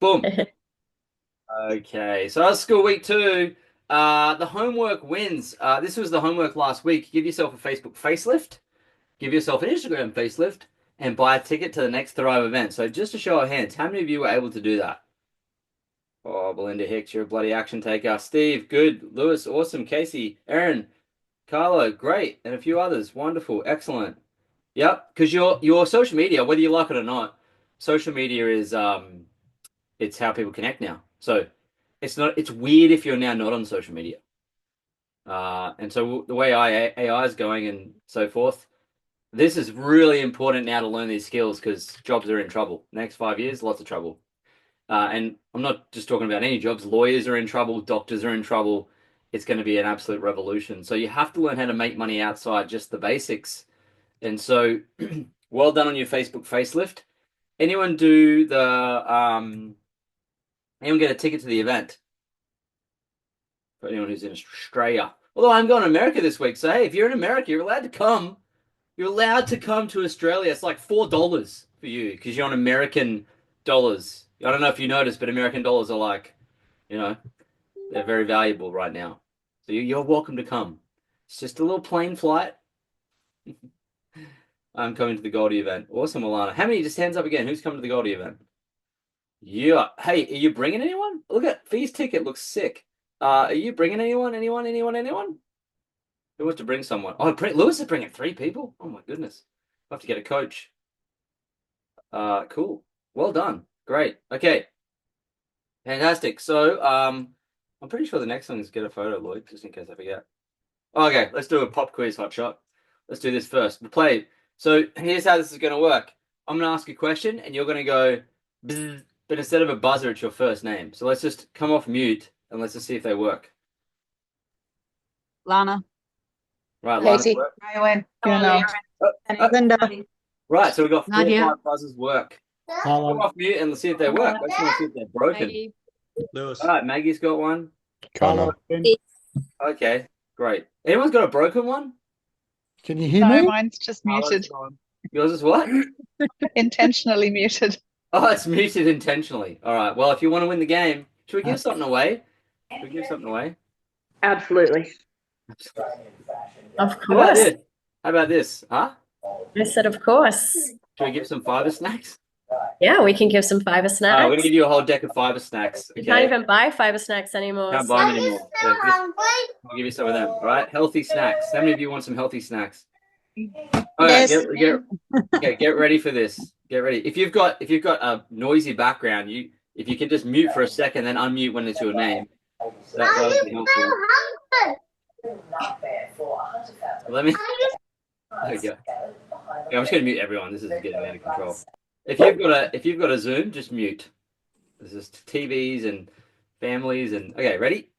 Boom. Okay, so that's school week 2. The homework wins. This was the homework last week. Give yourself a Facebook facelift, give yourself an Instagram facelift, and buy a ticket to the next Thrive event. So just a show of hands, how many of you were able to do that? Oh, Belinda Hicks, you're a bloody action taker. Steve, good. Lewis, awesome. Casey, Aaron, Carlo, great. And a few others. Wonderful. Excellent. Yep, because your social media, whether you like it or not, social media is it's how people connect now. So it's weird if you're now not on social media. And so the way AI is going and so forth, this is really important now to learn these skills because jobs are in trouble. Next 5 years, lots of trouble. And I'm not just talking about any jobs. Lawyers are in trouble. Doctors are in trouble. It's going to be an absolute revolution. So you have to learn how to make money outside just the basics. And so, well done on your Facebook facelift. Anyone do the anyone get a ticket to the event? For anyone who's in Australia. Although I'm going to America this week, so hey, if you're in America, you're allowed to come. You're allowed to come to Australia. It's like $4 for you because you're on American dollars. I don't know if you noticed, but American dollars are like, you know, they're very valuable right now. So you're welcome to come. It's just a little plane flight. I'm coming to the Goldie event. Awesome, Alana. How many? Just hands up again. Who's coming to the Goldie event? Yeah. Hey, are you bringing anyone? Look at Fee's ticket. Looks sick. Are you bringing anyone? Anyone? Who wants to bring someone? Oh, Lewis is bringing 3 people. Oh my goodness. I have to get a coach. Cool. Well done. Great. Okay. Fantastic. So, I'm pretty sure the next one is get a photo, Lloyd, just in case I forget. Okay, let's do a pop quiz, hot shot. Let's do this first. We'll play. So here's how this is going to work. I'm going to ask a question, and you're going to go, bzz, but instead of a buzzer, it's your first name. So let's just come off mute, and let's just see if they work. Lana. Right, Casey. Lana. Ryan. Fiona. Linda. Right, so we've got 4 or Nadia. 5 buzzers work. Come off mute and let's see if they work. I just want to see if they're broken. Maggie. Lewis. All right, Maggie's got one. Carlo. Okay, great. Anyone's got a broken one? Can you hear No, me? mine's just muted. Yours is what? Intentionally muted. Oh, it's muted intentionally. All right. Well, if you want to win the game, should we give something away? Should we give something away? Absolutely. Of How about course. this? How about this? Huh? I said, of course. Should we give some fiber snacks? Yeah, we can give some fiber We're snacks. going to give you a whole deck of fiber snacks. You Okay? can't even buy fiber snacks anymore. Can't buy them anymore. So I'll give you some of them. All right? Healthy snacks. How many of you want some healthy snacks? All right, Yes. get ready for this. Get ready. If you've got a noisy background, if you can just mute for a second, then unmute when it's your name. That would be helpful. Let me. There we go. Yeah, I'm just gonna mute everyone. This is getting out of control. If you've got a Zoom, just mute. This is TVs and families and okay. Ready?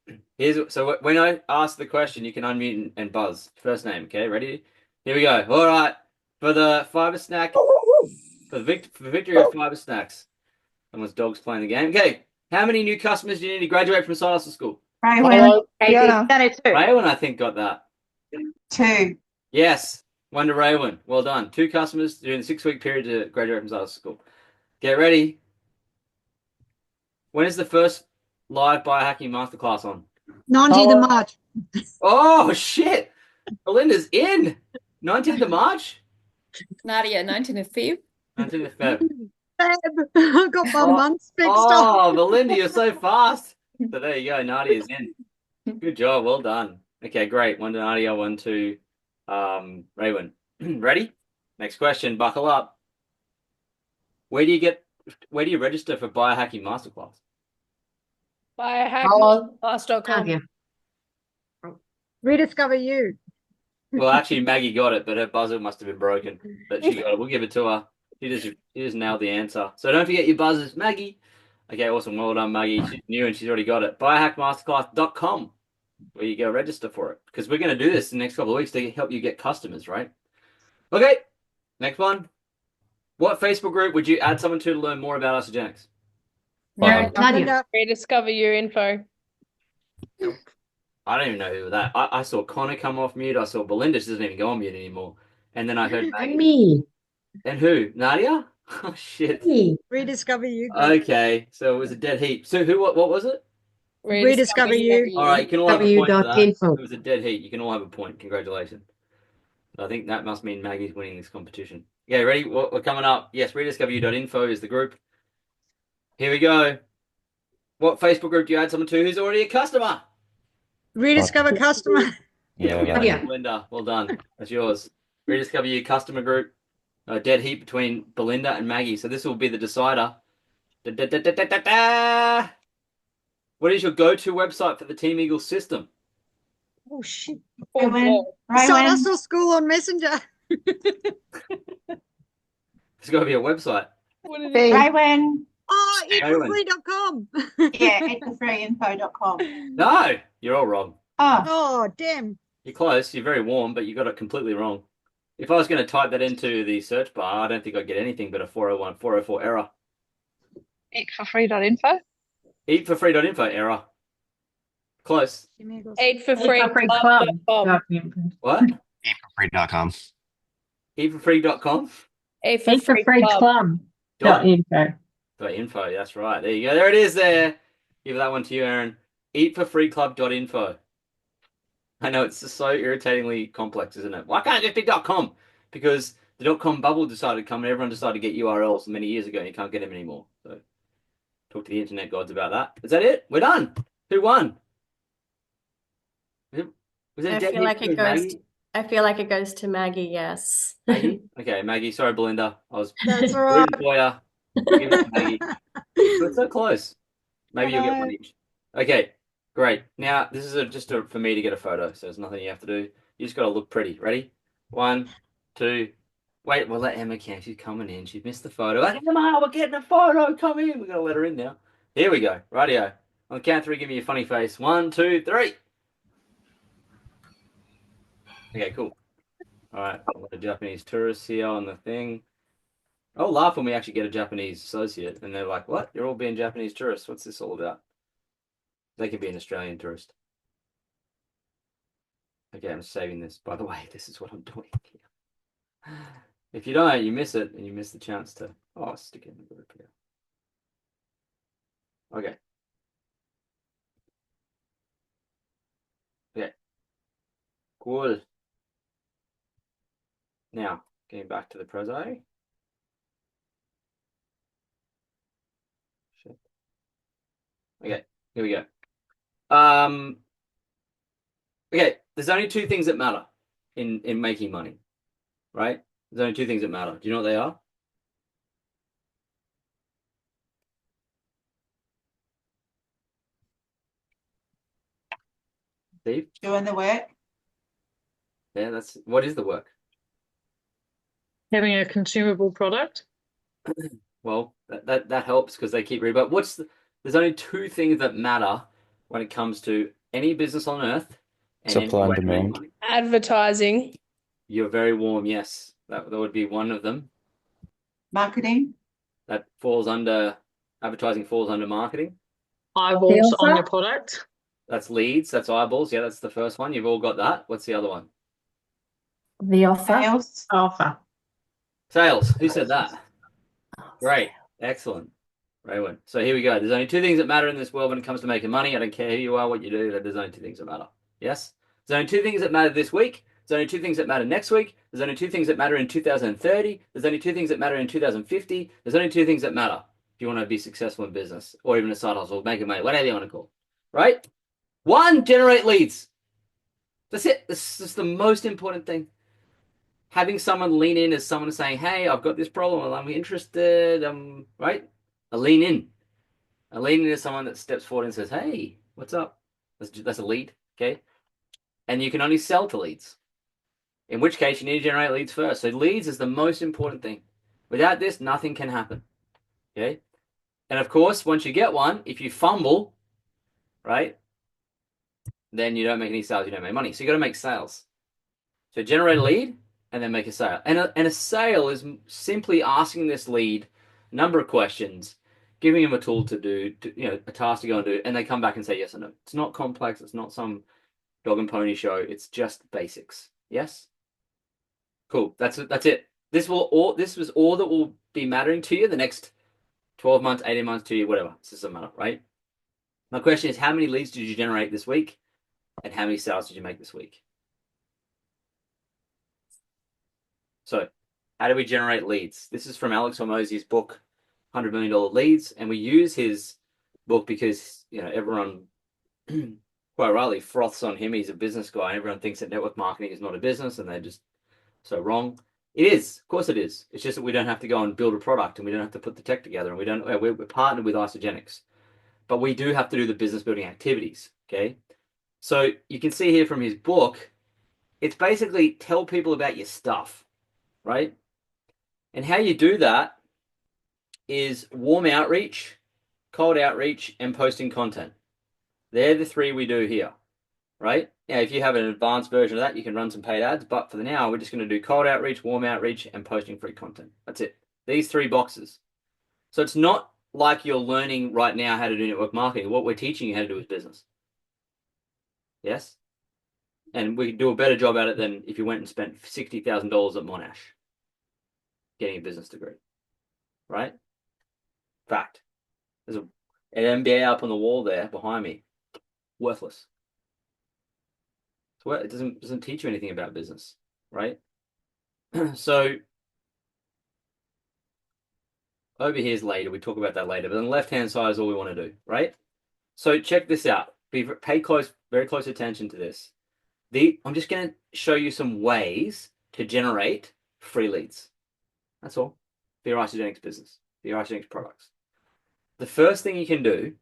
So when I ask the question, you can unmute and buzz. First name. Okay. Ready? Here we go. All right. For the fiber snack. For victory of fiber snacks. Someone's dog's playing the game. Okay. How many new customers do you need to graduate from Side Hustle School? Ryan. Fiona. Raywin, I think, got that. 2. Yes. One to Raywin. Well done. 2 customers during the 6-week period to graduate from Side Hustle School. Get ready. When is the first live biohacking masterclass on? 19th of March. Oh, shit. Belinda's in. 19th of March? Nadia, 19th of Feb. 19th of Feb. I got my months fixed up. Oh, Belinda, you're so fast. So there you go. Nadia's in. Good job. Well done. Okay, great. 1 to Nadia, 1 to Raywin. Ready? Next question. Buckle up. Where do you register for biohacking masterclass? Biohackingclass.com. Rediscover you. Well, actually, Maggie got it, but her buzzer must have been broken. But she got it. We'll give it to her. She just nailed the answer. So don't forget your buzzers, Maggie. Okay, awesome. Well done, Maggie. She's new and she's already got it. Biohackmasterclass.com, where you go register for it. Because we're going to do this in the next couple of weeks to help you get customers, right? Okay, next one. What Facebook group would you add someone to learn more about Isagenix? Nadia. Rediscover your info. I don't even know who that. I saw Connor come off mute. I saw Belinda. She doesn't even go on mute anymore. And then I heard Maggie. And me. And who? Nadia? Oh shit. Rediscover you. Group. Okay, so it was a dead heat. So what was it? Rediscover you. All right, you can all have a point for that. W.info. It was a dead heat. You can all have a point. Congratulations. I think that must mean Maggie's winning this competition. Yeah, ready? We're coming up. Yes, rediscoveryou.info is the group. Here we go. What Facebook group do you add someone to who's already a customer? Rediscover customer. Yeah, we go. Yeah. Belinda, well done. That's yours. Rediscover You customer group. A dead heat between Belinda and Maggie. So this will be the decider. Da, da, da, da, da, da, da. What is your go-to website for the Team Eagle system? Oh shit. Rowan. Start Rowan. us off school on Messenger. There's got to be a website. What is B. it? Rowan. Oh, Rowan. eatforfree.com. Yeah, eatforfreeinfo.com. No, you're all wrong. Oh, Oh, damn. You're close. You're very warm, but you got it completely wrong. If I was going to type that into the search bar, I don't think I'd get anything but a 401, 404 error. eatforfree.info. Eatforfree.info error. Close. Aid for free club.com. What? Eatforfree.com. Eatforfree.com? Aid for free club. Info. Info, that's right. There you go. There it is there. Give that one to you, Aaron. Eatforfreeclub.info. I know, it's just so irritatingly complex, isn't it? Why can't it just be .com? Because the .com bubble decided to come and everyone decided to get URLs many years ago and you can't get them anymore. So talk to the internet gods about that. Is that it? We're done. Who won? Was it I dead feel like heat it to goes. Maggie? I feel like it goes to Maggie. Yes. Maggie? Okay, Maggie. Sorry, Belinda. I was That's all right. rooting for you. Give it to Maggie. But so close. Maybe you'll get one each. Okay, great. Now, this is for me to get a photo, so there's nothing you have to do. You just got to look pretty. Ready? 1, 2. Wait, we'll let Emma count. She's coming in. She's missed the photo. Emma, we're getting a photo. Come in. We're going to let her in now. Here we go. Rightio. On the count of 3, give me your funny face. 1, 2, 3. Okay, cool. All right. I've got a Japanese tourist here on the thing. I'll laugh when we actually get a Japanese associate and they're like, what? You're all being Japanese tourists. What's this all about? They could be an Australian tourist. Okay, I'm saving this. By the way, this is what I'm doing here. If you don't, you miss it and you miss the chance to, stick it in the group here. Okay. Okay. Cool. Now, getting back to the Prezo. Shit. Okay, here we go. Okay, there's only 2 things that matter in making money, right? There's only 2 things that matter. Do you know what they are? Steve? doing the work. Yeah, what is the work? Having a consumable product. Well, that helps because they keep reading. But there's only 2 things that matter when it comes to any business on earth. And Supply and any way to make demand. money. Advertising. You're very warm, yes. That would be one of them. Marketing. That advertising falls under marketing. Eyeballs on your product. That's leads, that's eyeballs. Yeah, that's the first one. You've all got that. What's the other one? The offer. Sales. Offer. Sales. Who said that? Great. Excellent. Raywin. So here we go. There's only 2 things that matter in this world when it comes to making money. I don't care who you are, what you do. There's only 2 things that matter. Yes? There's only 2 things that matter this week. There's only 2 things that matter next week. There's only 2 things that matter in 2030. There's only 2 things that matter in 2050. There's only 2 things that matter if you want to be successful in business or even a side hustle, make it money, whatever you want to call it. Right? 1, generate leads. That's it. This is the most important thing. Having someone lean in as someone saying, hey, I've got this problem and I'm interested, right? A lean in. A lean in is someone that steps forward and says, hey, what's up? That's a lead, okay? And you can only sell to leads. In which case, you need to generate leads first. So leads is the most important thing. Without this, nothing can happen, okay? And of course, once you get one, if you fumble, right, then you don't make any sales, you don't make money. So you got to make sales. So generate a lead and then make a sale. And a sale is simply asking this lead a number of questions, giving them a tool to do, a task to go and do, and they come back and say yes or no. It's not complex. It's not some dog and pony show. It's just basics. Yes? Cool. That's it. This was all that will be mattering to you the next 12 months, 18 months, 2 years, whatever. This doesn't matter, right? My question is, how many leads did you generate this week? And how many sales did you make this week? So, how do we generate leads? This is from Alex Hormozi's book, $100 Million Leads. And we use his book because, everyone quite rightly froths on him. He's a business guy, and everyone thinks that network marketing is not a business, and they're just so wrong. It is, of course it is. It's just that we don't have to go and build a product, and we don't have to put the tech together, and we're partnered with Isogenics, but we do have to do the business building activities. Okay, so you can see here from his book, it's basically tell people about your stuff, right? And how you do that is warm outreach, cold outreach, and posting content. They're the three we do here, right? Now, if you have an advanced version of that, you can run some paid ads, but for now, we're just going to do cold outreach, warm outreach, and posting free content. That's it. These 3 boxes. So it's not like you're learning right now how to do network marketing. What we're teaching you how to do is business. Yes? And we do a better job at it than if you went and spent $60,000 at Monash getting a business degree, right? Fact. There's an MBA up on the wall there behind me. Worthless. So it doesn't teach you anything about business, right? So over here's later. We talk about that later. But on the left-hand side is all we want to do, right? So check this out. Pay very close attention to this. I'm just going to show you some ways to generate free leads. That's all. For your Isogenics business, for your Isogenics products. The first thing you can do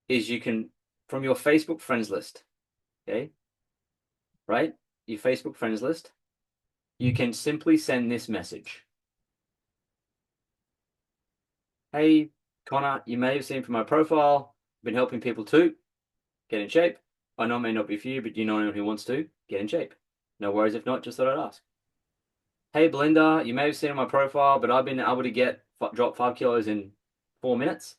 is you can, from your Facebook friends list, okay? Right? Your Facebook friends list, you can simply send this message. Hey, Connor, you may have seen from my profile, I've been helping people too. Get in shape. I know it may not be for you, but you know anyone who wants to, get in shape. No worries if not, just thought I'd ask. Hey, Belinda, you may have seen on my profile, but I've been able to drop 5 kilos in 4 minutes.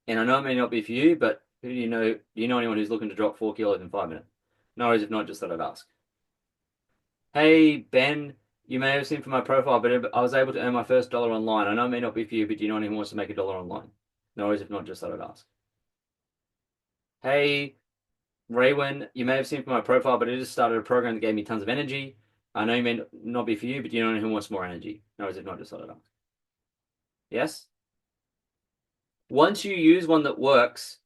And I know it may not be for you, but who do you know? Do you know anyone who's looking to drop 4 kilos in 5 minutes? No worries if not, just thought I'd ask. Hey, Ben, you may have seen from my profile, but I was able to earn my first $1 online. I know it may not be for you, but do you know anyone who wants to make $1 online? No worries if not, just thought I'd ask. Hey, Raywin, you may have seen from my profile, but I just started a program that gave me tons of energy. I know it may not be for you, but do you know anyone who wants more energy? No worries if not, just thought I'd ask. Yes? Once you use one that works,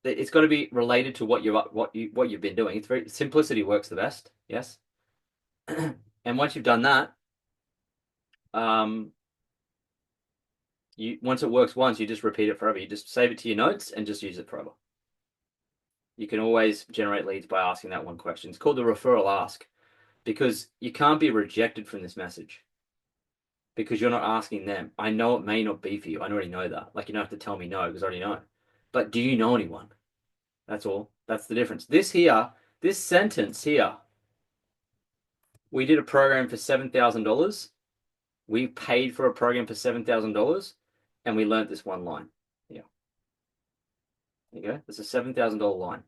it's got to be related to what you've been doing. Simplicity works the best. Yes. And once you've done that, once it works once, you just repeat it forever. You just save it to your notes and just use it forever. You can always generate leads by asking that one question. It's called the referral ask, because you can't be rejected from this message because you're not asking them. I know it may not be for you. I already know that. Like, you don't have to tell me no because I already know. But do you know anyone? That's all. That's the difference. This sentence here, we did a program for $7,000. We paid for a program for $7,000 and we learned this one line. Yeah. There you go. It's a $7,000 line.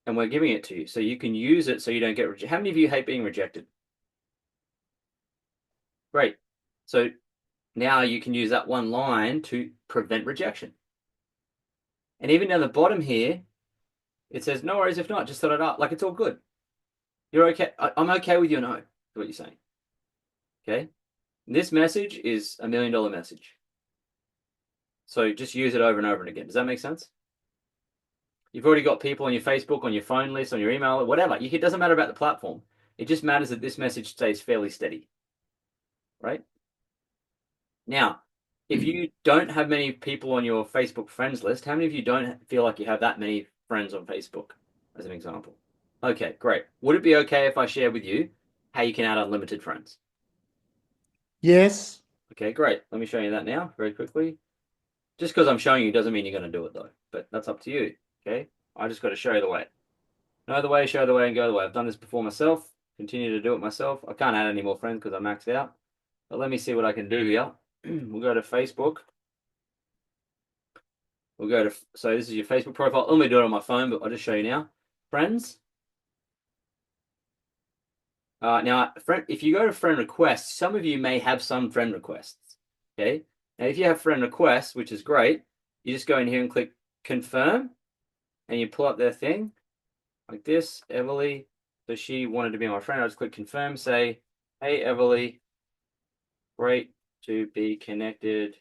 And we're giving it to you so you can use it so you don't get rejected. How many of you hate being rejected? Great. So now you can use that one line to prevent rejection. And even down the bottom here, it says, no worries if not, just thought I'd ask. Like, it's all good. You're okay. I'm okay with your no, is what you're saying. Okay? This message is $1 million message. So just use it over and over and again. Does that make sense? You've already got people on your Facebook, on your phone list, on your email, whatever. It doesn't matter about the platform. It just matters that this message stays fairly steady. Right? Now, if you don't have many people on your Facebook friends list, how many of you don't feel like you have that many friends on Facebook, as an example? Okay, great. Would it be okay if I share with you how you can add unlimited friends? Yes. Okay, great. Let me show you that now very quickly. Just because I'm showing you doesn't mean you're going to do it, though. But that's up to you, okay? I just got to show you the way. Know the way, show the way, and go the way. I've done this before myself. Continue to do it myself. I can't add any more friends because I'm maxed out. But let me see what I can do here. We'll go to Facebook. So this is your Facebook profile. Let me do it on my phone, but I'll just show you now. Friends. Now, if you go to friend requests, some of you may have some friend requests. Okay. Now, if you have friend requests, which is great, you just go in here and click confirm, and you pull up their thing like this. Everly, so she wanted to be my friend. I just click confirm. Say, hey, Everly, great to be connected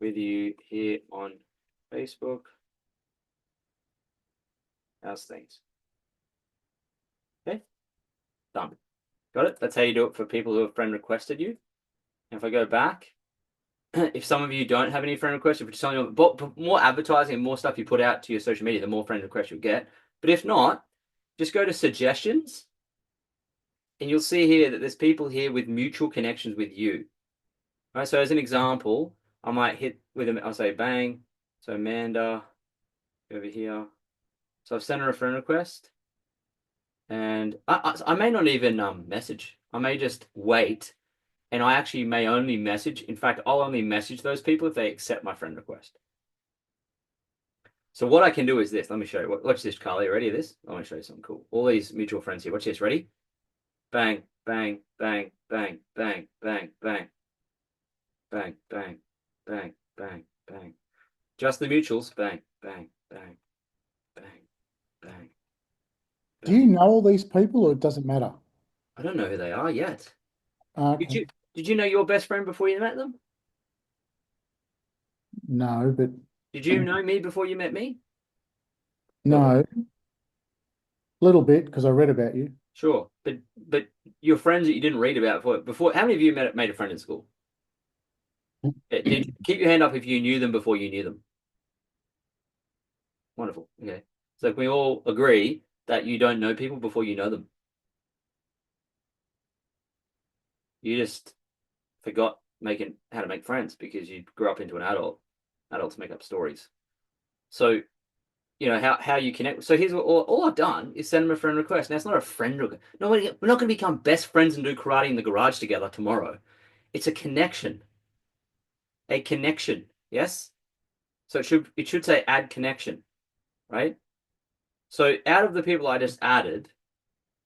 with you here on Facebook. How's things? Okay, done. Got it? That's how you do it for people who have friend requested you. And if I go back, if some of you don't have any friend requests, if you're just telling them, but more advertising and more stuff you put out to your social media, the more friend requests you'll get. But if not, just go to suggestions, and you'll see here that there's people here with mutual connections with you. All right, so as an example, I might hit with them, I'll say bang. So Amanda, over here. So I've sent her a friend request, and I may not even message. I may just wait, and I actually may only message. In fact, I'll only message those people if they accept my friend request. So what I can do is this. Let me show you. Watch this, Carly. You ready for this? I want to show you something cool. All these mutual friends here. Watch this. Ready? Bang, bang, bang, bang, bang, bang, bang, bang, bang, bang, bang, bang. Just the mutuals. Bang, bang, bang, bang, bang. Do you know all these people, or it doesn't matter? I don't know who they are yet. Okay. Did you know your best friend before you met them? No, but Did you know me before you met me? no, a little bit because I read about you. Sure, but your friends that you didn't read about before. How many of you made a friend in school? Keep your hand up if you knew them before you knew them. Wonderful. Okay, so can we all agree that you don't know people before you know them? You just forgot how to make friends because you grew up into an adult. Adults make up stories. So, you know how you connect. So here's what all I've done is send them a friend request. Now it's not a friend request. No, we're not going to become best friends and do karate in the garage together tomorrow. It's a connection. A connection. Yes. So it should say add connection, right? So out of the people I just added,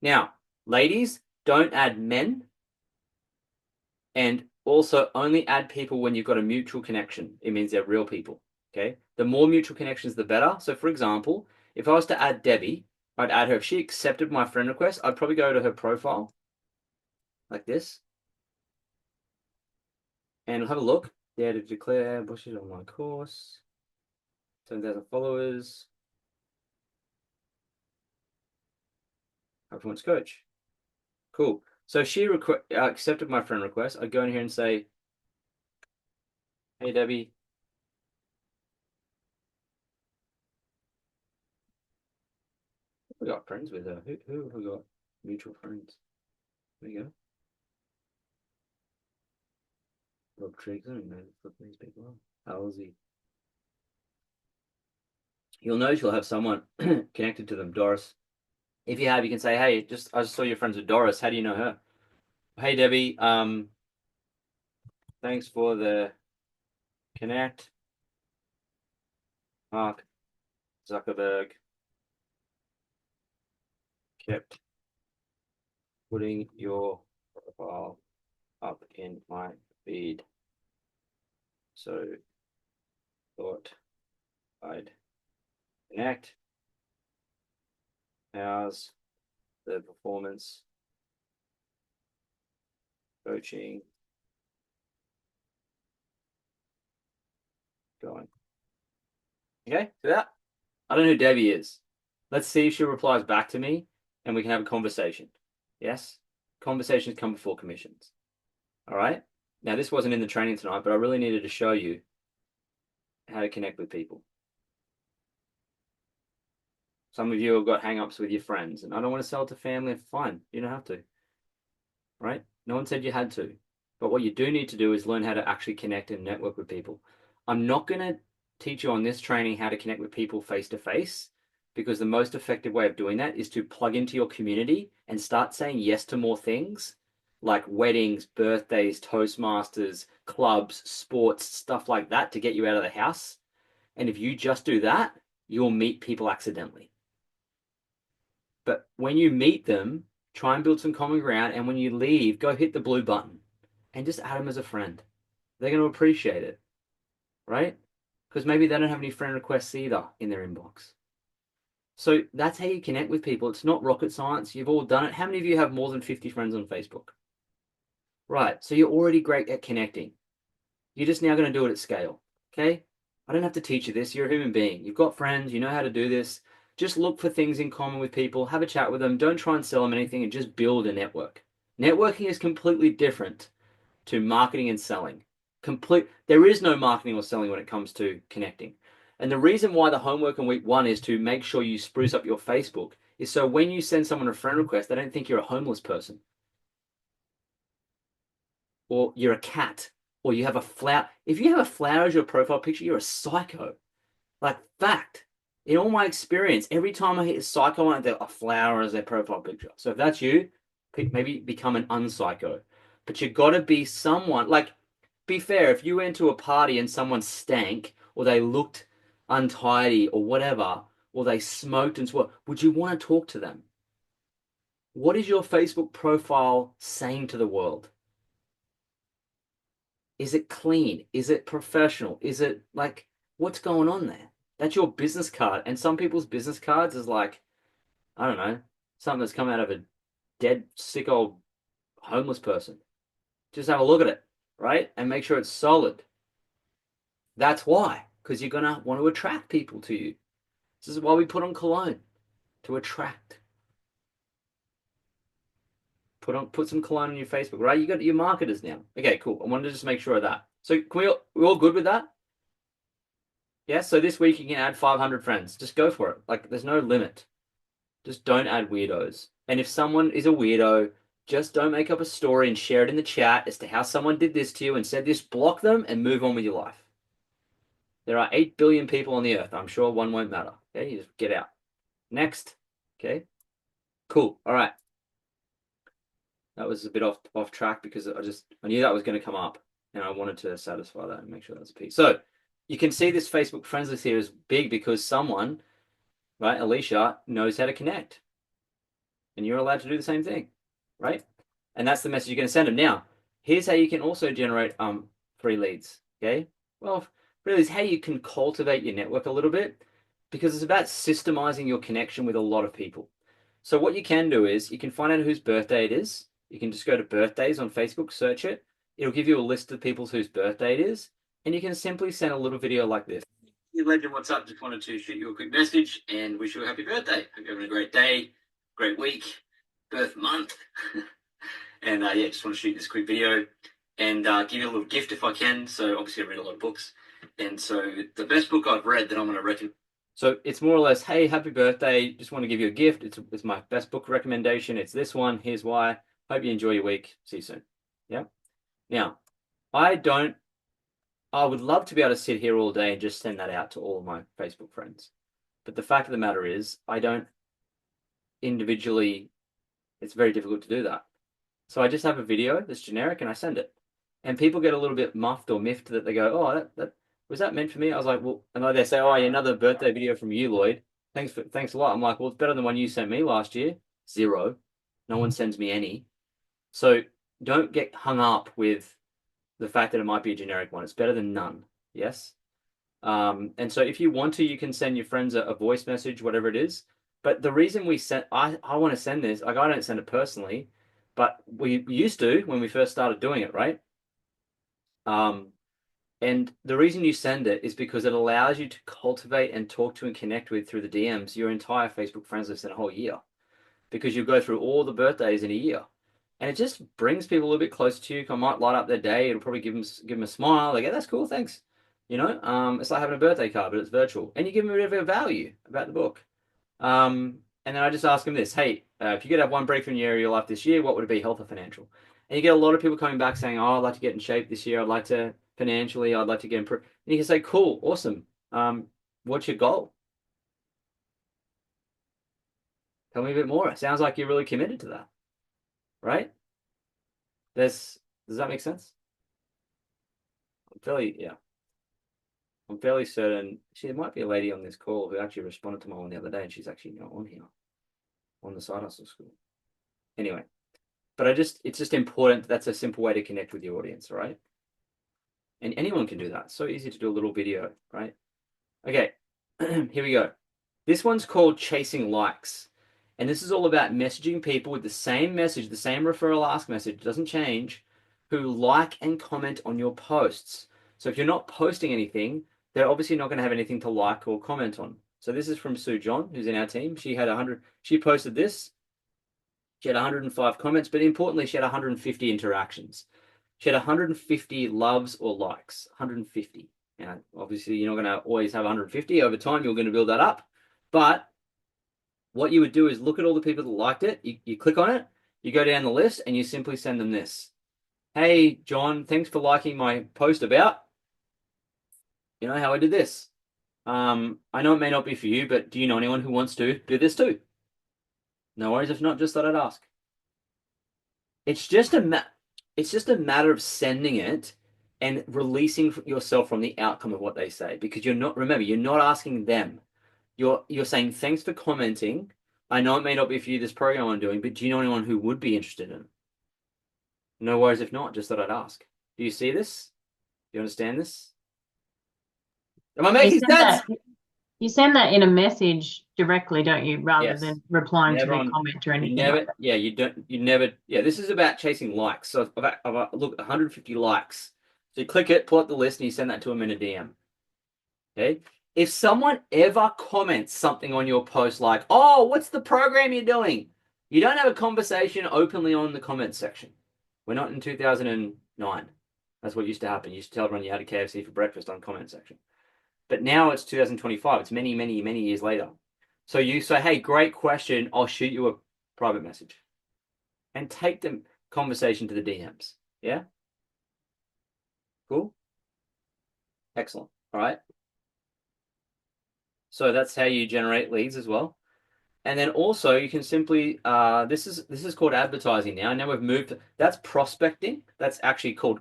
now ladies, don't add men, and also only add people when you've got a mutual connection. It means they're real people. Okay. The more mutual connections, the better. So for example, if I was to add Debbie, I'd add her. If she accepted my friend request, I'd probably go to her profile like this. And I'll have a look. Yeah, to declare Bush's online course. 7,000 followers. High performance coach. Cool. So she accepted my friend request. I'd go in here and say, hey, Debbie. We got friends with her. Who have we got? Mutual friends. There you go. Rob Triggs. I don't know what these people are. Halsey. You'll notice you'll have someone connected to them. Doris. If you have, you can say, hey, I just saw you're friends with Doris. How do you know her? Hey, Debbie. Thanks for the connect. Mark Zuckerberg kept putting your profile up in my feed, so thought I'd connect. How's the performance coaching going? Okay, so that I don't know who Debbie is. Let's see if she replies back to me and we can have a conversation. Yes? Conversations come before commissions. All right? Now, this wasn't in the training tonight, but I really needed to show you how to connect with people. Some of you have got hang-ups with your friends, and I don't want to sell it to family. Fine, you don't have to. Right? No one said you had to. But what you do need to do is learn how to actually connect and network with people. I'm not going to teach you on this training how to connect with people face-to-face, because the most effective way of doing that is to plug into your community and start saying yes to more things like weddings, birthdays, Toastmasters, clubs, sports, stuff like that to get you out of the house. And if you just do that, you'll meet people accidentally. But when you meet them, Try and build some common ground. And when you leave, go hit the blue button and just add them as a friend. They're going to appreciate it, right? Because maybe they don't have any friend requests either in their inbox. So that's how you connect with people. It's not rocket science. You've all done it. How many of you have more than 50 friends on Facebook? Right. So you're already great at connecting. You're just now going to do it at scale. Okay? I don't have to teach you this. You're a human being. You've got friends. You know how to do this. Just look for things in common with people. Have a chat with them. Don't try and sell them anything and just build a network. Networking is completely different to marketing and selling. There is no marketing or selling when it comes to connecting. And the reason why the homework in week 1 is to make sure you spruce up your Facebook is so when you send someone a friend request, they don't think you're a homeless person. Or you're a cat. Or you have a flower. If you have a flower as your profile picture, you're a psycho. Like, fact. In all my experience, every time I hit a psycho, I have a flower as their profile picture. So if that's you, maybe become an unpsycho. But you got to be someone, like, be fair. If you went to a party and someone stank, or they looked untidy, or whatever, or they smoked and swore, would you want to talk to them? What is your Facebook profile saying to the world? Is it clean? Is it professional? Is it like, what's going on there? That's your business card. And some people's business cards is like, I don't know, something that's come out of a dead, sick old homeless person. Just have a look at it, right? And make sure it's solid. That's why, because you're going to want to attract people to you. This is why we put on cologne, to attract. Put some cologne on your Facebook, right? You got your marketers now. Okay, cool. I wanted to just make sure of that. So we all good with that? Yeah, so this week you can add 500 friends. Just go for it. Like, there's no limit. Just don't add weirdos. And if someone is a weirdo, just don't make up a story and share it in the chat as to how someone did this to you and said this. Block them and move on with your life. There are 8 billion people on the earth. I'm sure one won't matter. Okay, you just get out. Next. Okay, cool. All right. That was a bit off track because I knew that was going to come up and I wanted to satisfy that and make sure that's a piece. So you can see this Facebook friends list here is big because someone, right, Alicia, knows how to connect. And you're allowed to do the same thing, right? And that's the message you're going to send them. Now, here's how you can also generate free leads, okay? Well, really is how you can cultivate your network a little bit because it's about systemizing your connection with a lot of people. So what you can do is you can find out whose birthday it is. You can just go to birthdays on Facebook, search it. It'll give you a list of people whose birthday it is. And you can simply send a little video like this. Hey, Legend, what's up? Just wanted to shoot you a quick message and wish you a happy birthday. Hope you're having a great day, great week, birth month. And yeah, just want to shoot this quick video and give you a little gift if I can. So obviously I read a lot of books. And so the best book I've read that I'm going to recommend. So it's more or less, hey, happy birthday. Just want to give you a gift. It's my best book recommendation. It's this one. Here's why. Hope you enjoy your week. See you soon. Yeah. Now, I would love to be able to sit here all day and just send that out to all of my Facebook friends. But the fact of the matter is, I don't individually, it's very difficult to do that. So I just have a video that's generic and I send it. And people get a little bit muffed or miffed that they go, oh, that was that meant for me? I was like, well, and they say, oh, yeah, another birthday video from you, Lloyd. Thanks a lot. I'm like, well, it's better than one you sent me last year. 0. No one sends me any. So don't get hung up with the fact that it might be a generic one. It's better than none. Yes. And so if you want to, you can send your friends a voice message, whatever it is. But the reason I want to send this, like I don't send it personally, but we used to when we first started doing it, right? And the reason you send it is because it allows you to cultivate and talk to and connect with through the DMs your entire Facebook friends list in a whole year. Because you go through all the birthdays in a year. And it just brings people a little bit closer to you. I might light up their day. It'll probably give them a smile. They go, that's cool, thanks. You know, it's like having a birthday card, but it's virtual. And you give them a bit of value about the book. And then I just ask them this, hey, if you could have one breakthrough in your area of your life this year, what would it be, health or financial? And you get a lot of people coming back saying, oh, I'd like to get in shape this year. I'd like to financially, I'd like to get improved. And you can say, cool, awesome. What's your goal? Tell me a bit more. It sounds like you're really committed to that, right? Does that make sense? I'm fairly certain. There might be a lady on this call who actually responded to my one the other day, and she's actually not on here, on the Side Hustle School. Anyway, but it's just important. That's a simple way to connect with your audience, right? And anyone can do that. So easy to do a little video, right? Okay, here we go. This one's called Chasing Likes. And this is all about messaging people with the same message, the same referral ask message, doesn't change, who like and comment on your posts. So if you're not posting anything, they're obviously not going to have anything to like or comment on. So this is from Sue John, who's in our team. She posted this. She had 105 comments, but importantly, she had 150 interactions. She had 150 loves or likes, 150. Now, obviously, you're not going to always have 150. Over time, you're going to build that up. But what you would do is look at all the people that liked it. You click on it, you go down the list, and you simply send them this. Hey, John, thanks for liking my post about, how I did this. I know it may not be for you, but do you know anyone who wants to do this too? No worries, if not, just thought I'd ask. It's just a matter of sending it and releasing yourself from the outcome of what they say, because you're not asking them. You're saying, thanks for commenting. I know it may not be for you, this program I'm doing, but do you know anyone who would be interested in it? No worries if not, just thought I'd ask. Do you see this? Do you understand this? Am I making sense? You send that in a message directly, don't you, rather Yes. than replying Never to their on- comment or anything Never, like that? this is about chasing likes. So I've look, 150 likes. So you click it, pull up the list, and you send that to them in a DM. Okay? If someone ever comments something on your post like, oh, what's the program you're doing? You don't have a conversation openly on the comment section. We're not in 2009. That's what used to happen. You used to tell everyone you had a KFC for breakfast on comment section. But now it's 2025. It's many, many, many years later. So you say, hey, great question. I'll shoot you a private message. And take the conversation to the DMs. Yeah? Cool? Excellent. All right. So that's how you generate leads as well. And then also you can simply, this is called advertising now. Now we've moved, that's prospecting. That's actually called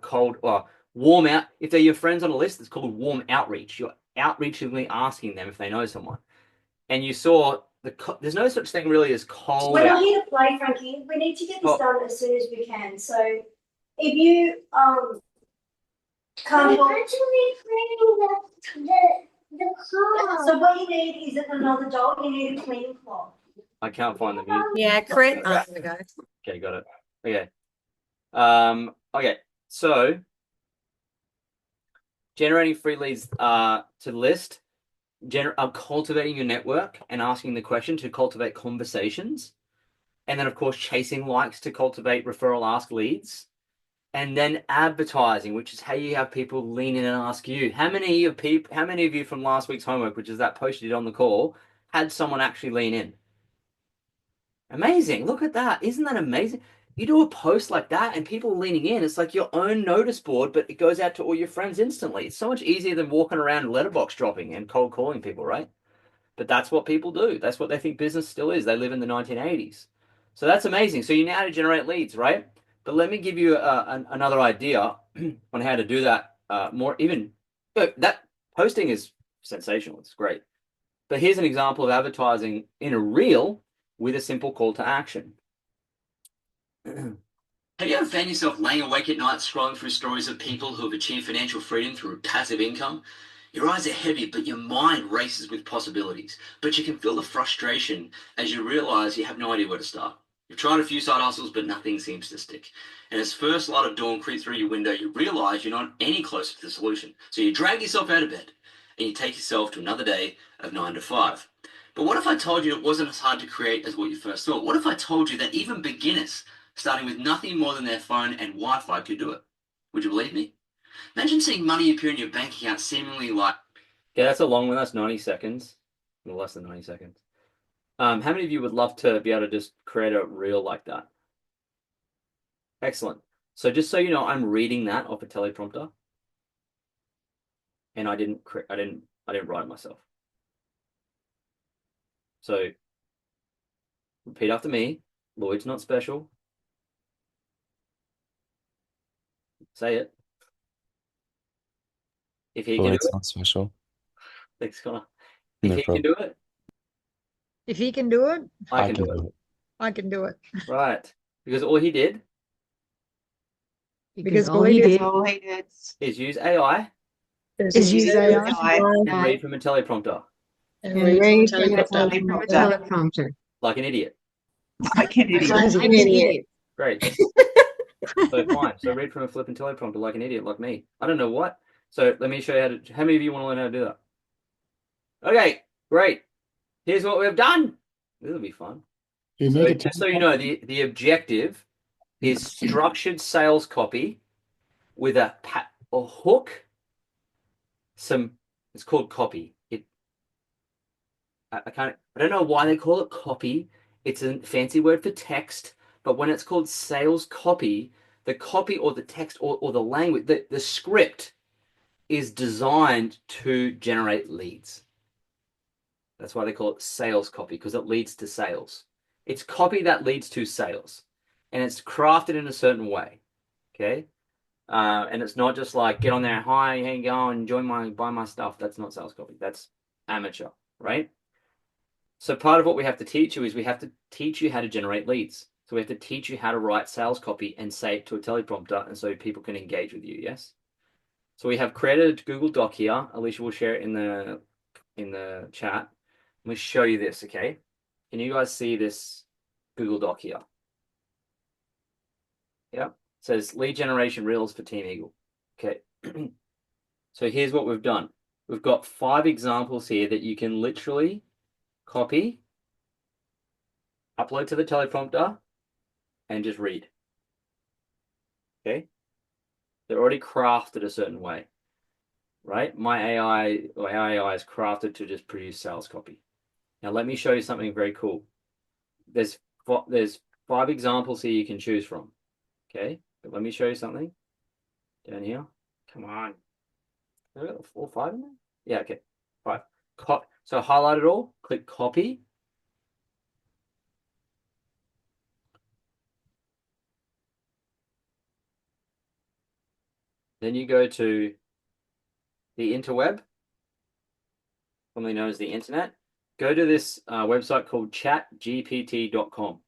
warm out. If they're your friends on a list, it's called warm outreach. You're outreachingly asking them if they know someone. And you saw there's no such thing really as cold. We're not here to play, Frankie. We need to get this done as soon as we can. So if you can't help, so what you need is another dog. You need a cleaning cloth. I can't find the music. Yeah, Crit. Oh, there we go. Okay, got it. Okay. Okay. So generating free leads to list, cultivating your network and asking the question to cultivate conversations. And then of course chasing likes to cultivate referral ask leads. And then advertising, which is how you have people lean in and ask you. How many of you from last week's homework, which is that post you did on the call, had someone actually lean in? Amazing. Look at that. Isn't that amazing? You do a post like that and people leaning in. It's like your own notice board, but it goes out to all your friends instantly. It's so much easier than walking around letterbox dropping and cold calling people, right? But that's what people do. That's what they think business still is. They live in the 1980s. So that's amazing. So you know how to generate leads, right? But let me give you another idea on how to do that more. That posting is sensational. It's great. But here's an example of advertising in a reel with a simple call to action. Have you ever found yourself laying awake at night scrolling through stories of people who have achieved financial freedom through passive income? Your eyes are heavy, but your mind races with possibilities. But you can feel the frustration as you realize you have no idea where to start. You've tried a few side hustles, but nothing seems to stick. And as first light of dawn creeps through your window, you realize you're not any closer to the solution. So you drag yourself out of bed and you take yourself to another day of 9 to 5. But what if I told you it wasn't as hard to create as what you first thought? What if I told you that even beginners starting with nothing more than their phone and Wi-Fi could do it? Would you believe me? Imagine seeing money appear in your bank account seemingly like... Yeah, that's a long one. That's 90 seconds. Or less than 90 seconds. How many of you would love to be able to just create a reel like that? Excellent. So just so you know, I'm reading that off a teleprompter. And I didn't write it myself. So repeat after me. Lloyd's not special. Say it. If he can do it. Not special. Thanks, Connor. No If he can do it, If he can do it, I can do it. I can do it. Right. Because all he did Because all he did All he did is use AI is use AI. and read from a teleprompter And and read from read a from a teleprompter. from a teleprompter teleprompter. like an idiot. like an idiot. Like an idiot. Great. So fine. So read from a flipping teleprompter like an idiot like me. I don't know what. So let me show you how to. How many of you want to learn how to do that? Okay, great. Here's what we've done. This will be fun. You So need a just so you know, the objective is structured sales copy with a hook. It's called copy. I don't know why they call it copy. It's a fancy word for text, but when it's called sales copy, the copy or the text or the language, the script is designed to generate leads. That's why they call it sales copy, because it leads to sales. It's copy that leads to sales, and it's crafted in a certain way. Okay. And it's not just like get on there, hi, how you going, buy my stuff. That's not sales copy. That's amateur, right? So part of what we have to teach you is we have to teach you how to generate leads. So we have to teach you how to write sales copy and say it to a teleprompter, and so people can engage with you. Yes. So we have created a Google Doc here. Alicia will share it in the chat. Let me show you this. Okay. Can you guys see this Google Doc here? Yeah. It says lead generation reels for Team Eagle. Okay. So here's what we've done. We've got 5 examples here that you can literally copy, upload to the teleprompter, and just read. Okay. They're already crafted a certain way, right? My AI is crafted to just produce sales copy. Now let me show you something very cool. There's 5 examples here you can choose from. Okay, but let me show you something down here. Come on. 4 or 5 in there? Yeah, okay. 5. So highlight it all, click copy. Then you go to the interweb, formerly known as the internet. Go to this website called chatgpt.com.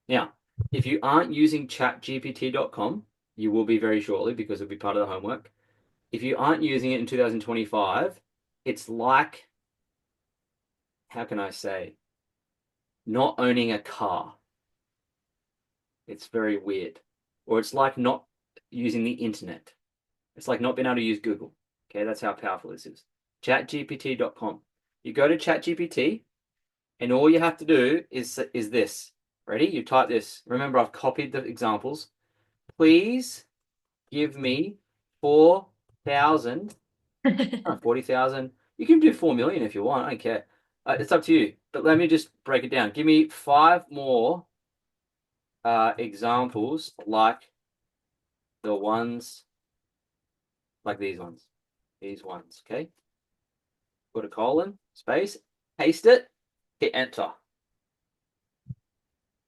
Now, if you aren't using chatgpt.com, you will be very shortly because it'll be part of the homework. If you aren't using it in 2025, it's like, how can I say, not owning a car. It's very weird. Or it's like not using the internet. It's like not being able to use Google. Okay, that's how powerful this is. Chatgpt.com. You go to ChatGPT, and all you have to do is this. Ready? You type this. Remember, I've copied the examples. Please give me 4,000. 40,000. You can do 4 million if you want. I don't care. It's up to you. But let me just break it down. Give me 5 more examples like the ones, like these ones. These ones, okay? Put a colon, space, paste it, hit enter.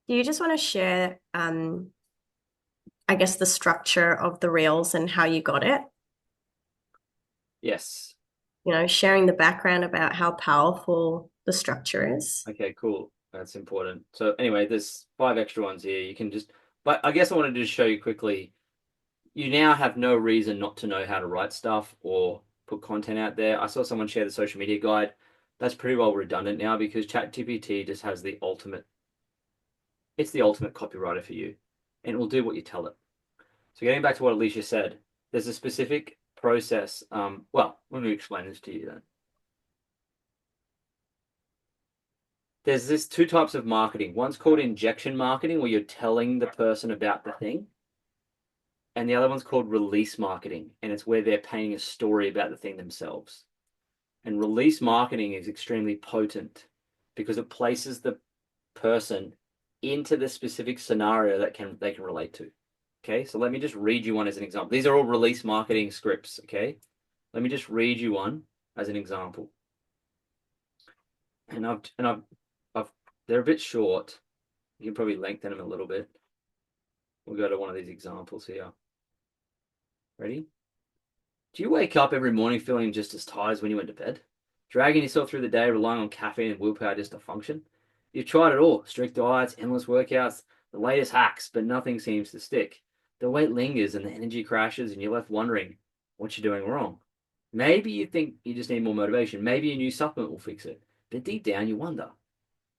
Do you just want to share, I guess, the structure of the reels and how you got it? Yes. You know, sharing the background about how powerful the structure is. Okay, cool. That's important. So anyway, there's 5 extra ones here. You can just, but I guess I wanted to just show you quickly. You now have no reason not to know how to write stuff or put content out there. I saw someone share the social media guide. That's pretty well redundant now because ChatGPT just has the ultimate, it's the ultimate copywriter for you, and it will do what you tell it. So getting back to what Alicia said, there's a specific process. Well, let me explain this to you then. There's this 2 types of marketing. One's called injection marketing, where you're telling the person about the thing. And the other one's called release marketing, and it's where they're painting a story about the thing themselves. And release marketing is extremely potent because it places the person into the specific scenario that they can relate to. Okay, so let me just read you one as an example. These are all release marketing scripts, okay? Let me just read you one as an example. And they're a bit short. You can probably lengthen them a little bit. We'll go to one of these examples here. Ready? Do you wake up every morning feeling just as tired as when you went to bed? Dragging yourself through the day, relying on caffeine and willpower just to function? You've tried it all. Strict diets, endless workouts, the latest hacks, but nothing seems to stick. The weight lingers and the energy crashes, and you're left wondering what you're doing wrong. Maybe you think you just need more motivation. Maybe a new supplement will fix it. But deep down, you wonder,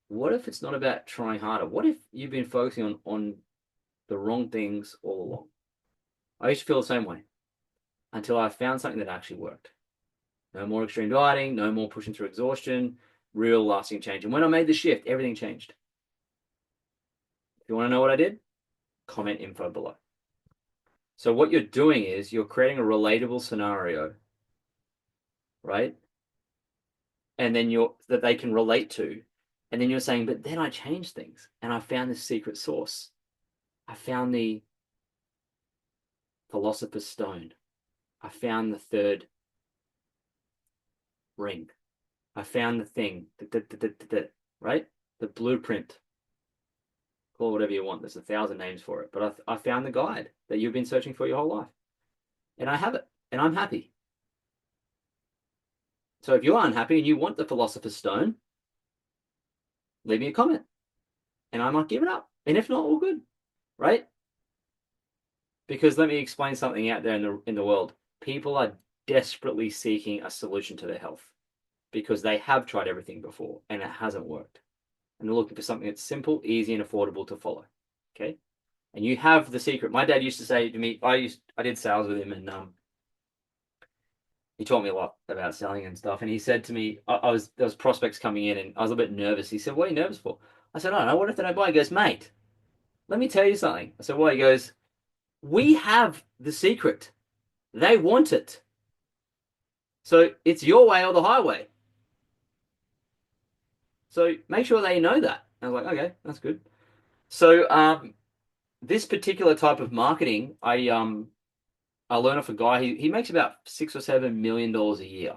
what if it's not about trying harder? What if you've been focusing on the wrong things all along? I used to feel the same way until I found something that actually worked. No more extreme dieting, no more pushing through exhaustion, real lasting change. And when I made the shift, everything changed. If you want to know what I did, comment info below. So what you're doing is you're creating a relatable scenario, right? And then that they can relate to. And then you're saying, but then I changed things and I found this secret source. I found the Philosopher's Stone. I found the third ring. I found the thing, right? The blueprint. Call it whatever you want. There's 1,000 names for it. But I found the guide that you've been searching for your whole life. And I have it. And I'm happy. So if you're unhappy and you want the Philosopher's Stone, leave me a comment. And I might give it up. And if not, all good. Right? Because let me explain something out there in the world. People are desperately seeking a solution to their health because they have tried everything before and it hasn't worked. And they're looking for something that's simple, easy, and affordable to follow. Okay? And you have the secret. My dad used to say to me, I did sales with him, and he taught me a lot about selling and stuff. And he said to me, there was prospects coming in, and I was a bit nervous. He said, "What are you nervous for?" I said, "I don't know. What if they don't buy?" He goes, "Mate, let me tell you something." I said, "What?" He goes, "We have the secret. They want it. So it's your way or the highway. So make sure they know that." I was like, okay, that's good. So this particular type of marketing, I learned off a guy. He makes about $6 or $7 million a year,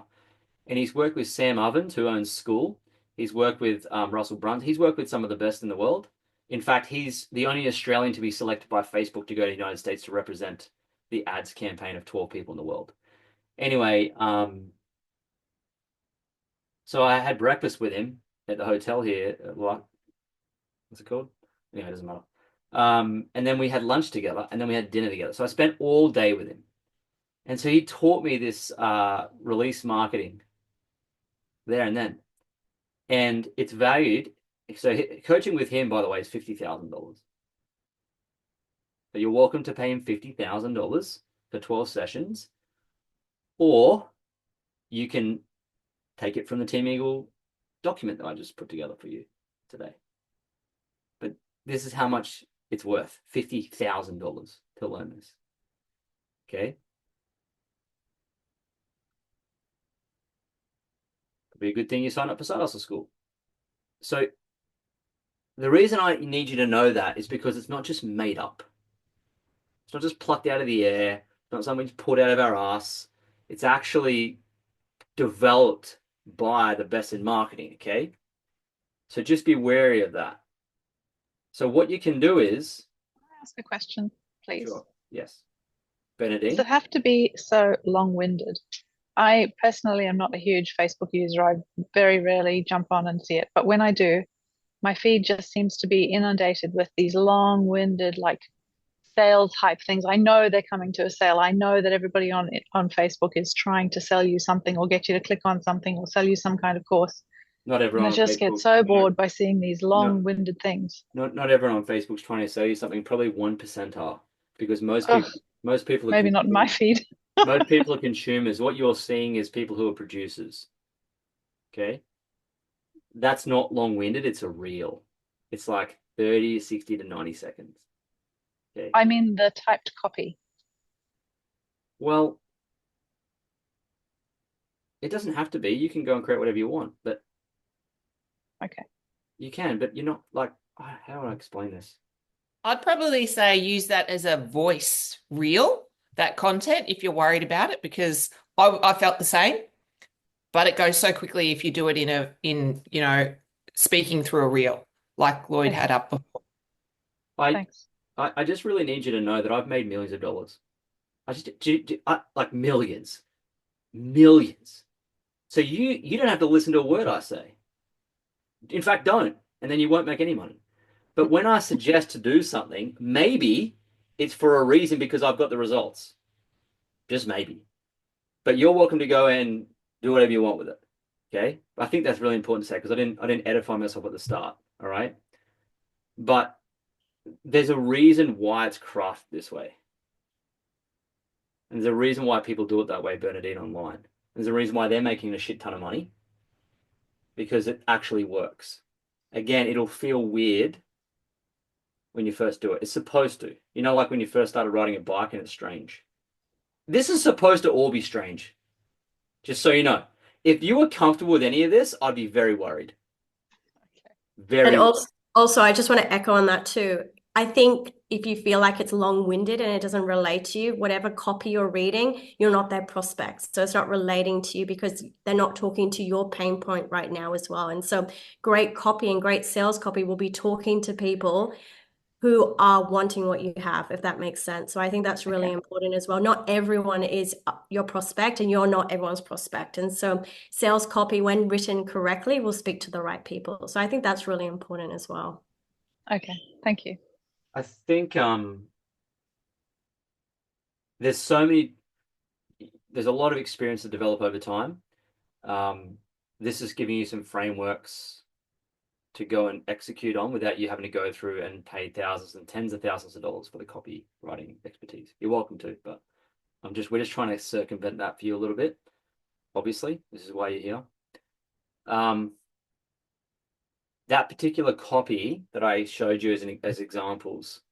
and he's worked with Sam Ovens, who owns School. He's worked with Russell Brunson. He's worked with some of the best in the world. In fact, he's the only Australian to be selected by Facebook to go to the United States to represent the ads campaign of 12 people in the world. Anyway, so I had breakfast with him at the hotel here. What's it called? Yeah, it doesn't matter. And then we had lunch together, and then we had dinner together. So I spent all day with him. And so he taught me this release marketing there and then. And it's valued. So coaching with him, by the way, is $50,000. So you're welcome to pay him $50,000 for 12 sessions, or you can take it from the Team Eagle document that I just put together for you today. But this is how much it's worth, $50,000 to learn this. Okay? Could be a good thing you sign up for Side Hustle School. So the reason I need you to know that is because it's not just made up. It's not just plucked out of the air. It's not something pulled out of our ass. It's actually developed by the best in marketing, okay? So just be wary of that. So what you can do is... Can I ask a question, please? Sure. Yes. Bernadine? Does it have to be so long-winded? I personally am not a huge Facebook user. I very rarely jump on and see it. But when I do, my feed just seems to be inundated with these long-winded, like, sales hype things. I know they're coming to a sale. I know that everybody on Facebook is trying to sell you something or get you to click on something or sell you some kind of course. Not everyone. And I just get so bored by seeing these long-winded things. Not everyone on Facebook's trying to sell you something. Probably 1% are, because most people are maybe not in my feed. Most people are consumers. What you're seeing is people who are producers. Okay, that's not long-winded. It's a reel. It's like 30 to 60 to 90 seconds. Okay. I mean the typed copy. Well, it doesn't have to be. You can go and create whatever you want, but okay, you can. But you're not like. How do I explain this? I'd probably say use that as a voice reel, that content, if you're worried about it, because I felt the same, but it goes so quickly if you do it in speaking through a reel like Lloyd had up before. Thanks. I just really need you to know that I've made millions of dollars. Like millions. So you don't have to listen to a word I say. In fact, don't, and then you won't make any money. But when I suggest to do something, maybe it's for a reason because I've got the results. Just maybe. But you're welcome to go and do whatever you want with it. Okay? I think that's really important to say because I didn't edify myself at the start. All right. But there's a reason why it's crafted this way. And there's a reason why people do it that way, Bernadine, online. There's a reason why they're making a shit ton of money. Because it actually works. Again, it'll feel weird when you first do it. It's supposed to. You know, like when you first started riding a bike and it's strange. This is supposed to all be strange. Just so you know. If you were comfortable with any of this, I'd be very worried. Very And also, I just want to echo on that too. I think if you feel like it's long-winded and it doesn't relate to you, whatever copy you're reading, you're not their prospects. So it's not relating to you because they're not talking to your pain point right now as well. And so great copy and great sales copy will be talking to people who are wanting what you have, if that makes sense. So I think that's really important as well. Not everyone is your prospect and you're not everyone's prospect. And so sales copy, when written correctly, will speak to the right people. So I think that's really important as well. Okay, thank you. I think there's a lot of experience to develop over time. This is giving you some frameworks to go and execute on without you having to go through and pay thousands and tens of thousands of dollars for the copywriting expertise. You're welcome to, but we're just trying to circumvent that for you a little bit. Obviously, this is why you're here. That particular copy that I showed you as examples,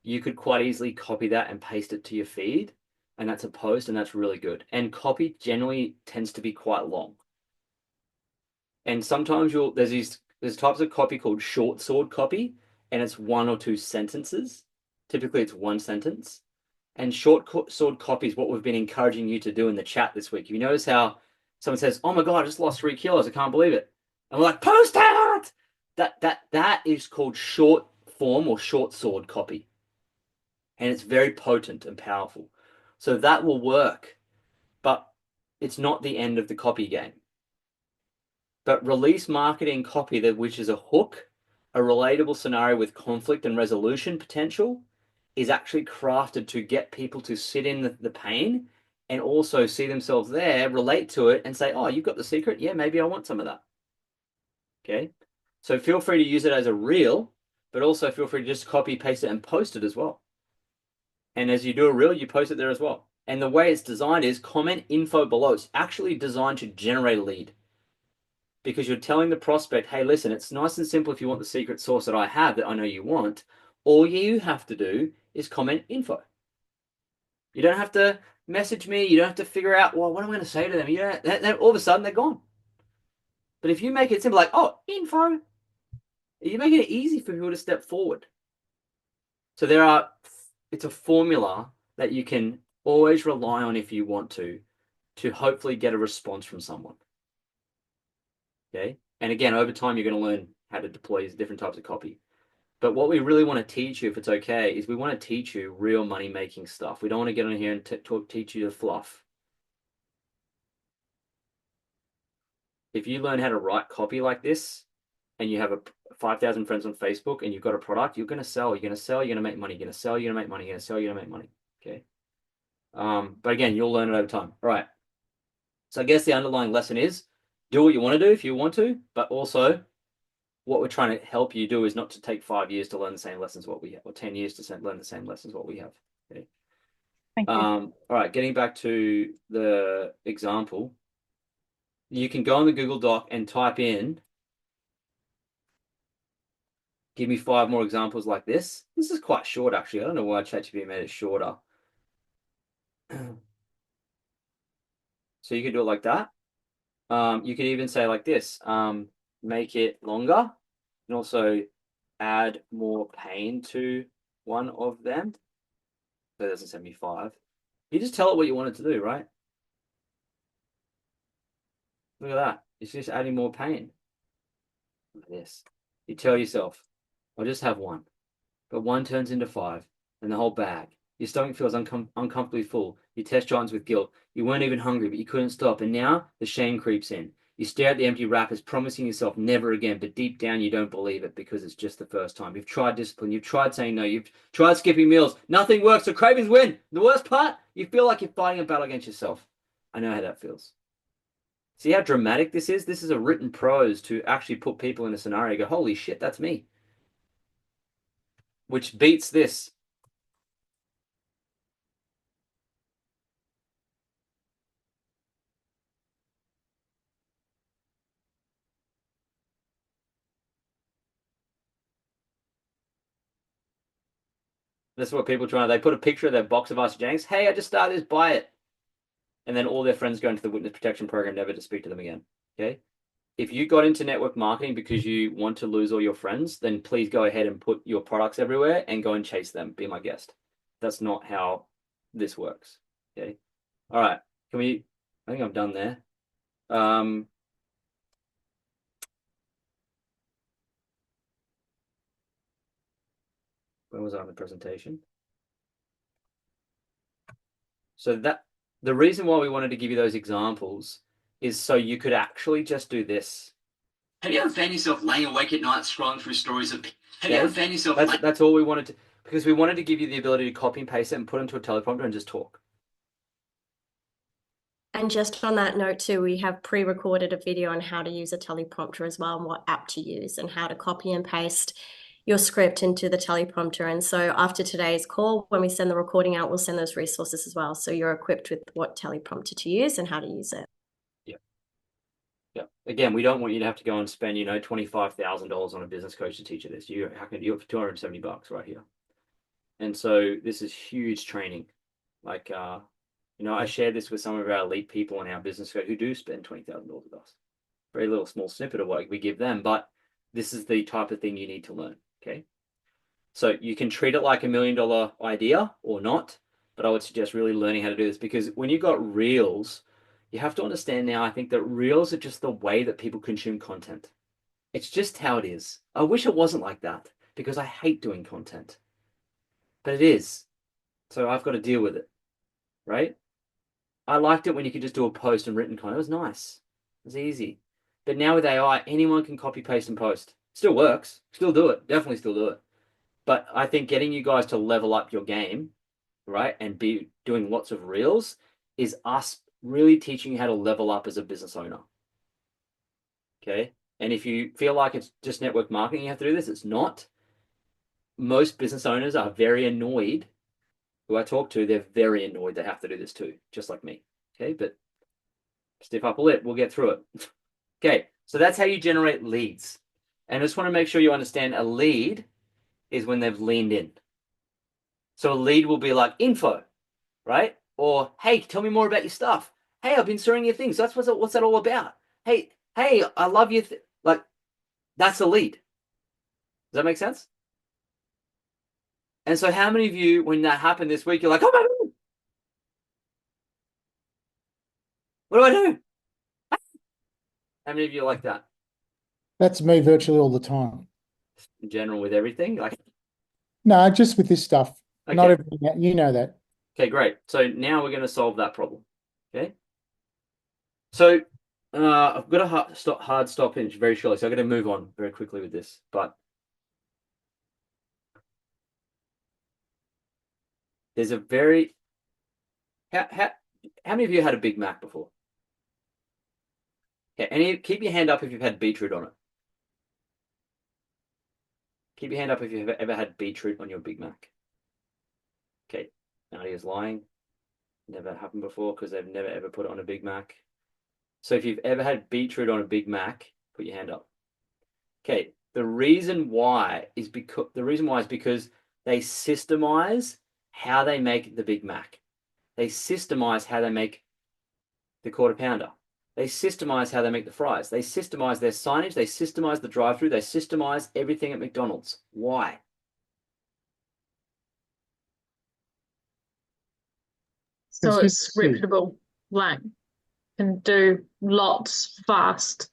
you could quite easily copy that and paste it to your feed, and that's a post, and that's really good. And copy generally tends to be quite long. And sometimes there's types of copy called short sword copy, and it's 1 or 2 sentences. Typically, it's 1 sentence. And short sword copy is what we've been encouraging you to do in the chat this week. You notice how someone says, "Oh my God, I just lost 3 kilos. I can't believe it." And we're like, "Post it!" That is called short form or short sword copy. And it's very potent and powerful. So that will work, but it's not the end of the copy game. But release marketing copy, which is a hook, a relatable scenario with conflict and resolution potential, is actually crafted to get people to sit in the pain and also see themselves there, relate to it, and say, "Oh, you've got the secret? Yeah, maybe I want some of that." Okay? So feel free to use it as a reel, but also feel free to just copy, paste it, and post it as well. And as you do a reel, you post it there as well. And the way it's designed is comment info below. It's actually designed to generate a lead. Because you're telling the prospect, "Hey, listen, it's nice and simple if you want the secret sauce that I have that I know you want. All you have to do is comment info." You don't have to message me. You don't have to figure out, well, what am I going to say to them? You don't, all of a sudden, they're gone. But if you make it simple, like, "Oh, info," you're making it easy for people to step forward. So it's a formula that you can always rely on if you want to hopefully get a response from someone. Okay. And again, over time, you're going to learn how to deploy these different types of copy. But what we really want to teach you, if it's okay, is we want to teach you real money-making stuff. We don't want to get on here and teach you the fluff. If you learn how to write copy like this, and you have 5,000 friends on Facebook, and you've got a product, you're going to sell. You're going to sell. You're going to make money. You're going to sell. You're going to make money. You're going to sell. You're going to make money. Okay. But again, you'll learn it over time. All right. So I guess the underlying lesson is, do what you want to do if you want to, but also what we're trying to help you do is not to take 5 years to learn the same lessons what we have, or 10 years to learn the same lessons what we have. Okay. Thank you. All right, getting back to the example, you can go on the Google Doc and type in, "Give me 5 more examples like this." This is quite short, actually. I don't know why ChatGPT made it shorter. So you could do it like that. You could even say like this, make it longer, and also add more pain to one of them. So it doesn't send me 5. You just tell it what you want it to do, right? Look at that. It's just adding more pain. Look at this. You tell yourself, "I'll just have 1. But 1 turns into 5, and the whole bag. Your stomach feels uncomfortably full. You test giants with guilt. You weren't even hungry, but you couldn't stop. And now the shame creeps in. You stare at the empty wrappers, promising yourself never again, but deep down you don't believe it because it's just the first time. You've tried discipline, you've tried saying no, you've tried skipping meals. Nothing works, so cravings win. The worst part, you feel like you're fighting a battle against yourself. I know how that feels. See how dramatic this is? This is a written prose to actually put people in a scenario, go, holy shit, that's me. Which beats this. This is what people try. They put a picture of their box of Ice Janks. Hey, I just started this, buy it. And then all their friends go into the witness protection program, never to speak to them again. Okay? If you got into network marketing because you want to lose all your friends, then please go ahead and put your products everywhere and go and chase them. Be my guest. That's not how this works. Okay? All right. I think I'm done there. Where was I on the presentation? So the reason why we wanted to give you those examples is so you could actually just do this. Have you ever found yourself laying awake at night scrolling through stories of... Have you ever found yourself... That's all we wanted to... Because we wanted to give you the ability to copy and paste it and put it into a teleprompter and just talk. And just on that note too, we have pre-recorded a video on how to use a teleprompter as well and what app to use and how to copy and paste your script into the teleprompter. And so after today's call, when we send the recording out, we'll send those resources as well. So you're equipped with what teleprompter to use and how to use it. Yeah. Again, we don't want you to have to go and spend, $25,000 on a business coach to teach you this. You can do it for $270 right here. And so this is huge training. Like, I shared this with some of our elite people in our business coach who do spend $20,000 with us. Very little small snippet of what we give them, but this is the type of thing you need to learn. Okay. So you can treat it like $1 million idea or not, but I would suggest really learning how to do this, because when you've got reels, you have to understand now, I think that reels are just the way that people consume content. It's just how it is. I wish it wasn't like that because I hate doing content, but it is. So I've got to deal with it, right? I liked it when you could just do a post and written content. It was nice. It was easy. But now with AI, anyone can copy, paste, and post. Still works. Still do it. Definitely still do it. But I think getting you guys to level up your game, right, and be doing lots of reels is us really teaching you how to level up as a business owner. Okay? And if you feel like it's just network marketing you have to do this, it's not. Most business owners are very annoyed. Who I talk to, they're very annoyed they have to do this too, just like me. Okay? But stiff upper lip, we'll get through it. Okay, so that's how you generate leads. And I just want to make sure you understand a lead is when they've leaned in. So a lead will be like info, right? Or, hey, tell me more about your stuff. Hey, I've been storing your things. That's what's that all about? Hey, I love you. Like, that's a lead. Does that make sense? And so how many of you, when that happened this week, you're like, oh my God, what do I do? How many of you are like that? That's me virtually all the time. In general, with everything? Like, No, just with this stuff. okay. Not everything. You know that. Okay, great. So now we're going to solve that problem. Okay. So I've got a hard stop finish very shortly, so I'm going to move on very quickly with this. But there's a very how many of you had a Big Mac before? Okay, keep your hand up if you've had beetroot on it. Keep your hand up if you've ever had beetroot on your Big Mac. Okay, Nadia's lying. Never happened before because they've never ever put it on a Big Mac. So if you've ever had beetroot on a Big Mac, put your hand up. Okay, the reason why is because they systemize how they make the Big Mac. They systemize how they make the Quarter Pounder. They systemize how they make the fries. They systemize their signage. They systemize the drive-through. They systemize everything at McDonald's. Why? So it's reputable, like can do lots fast.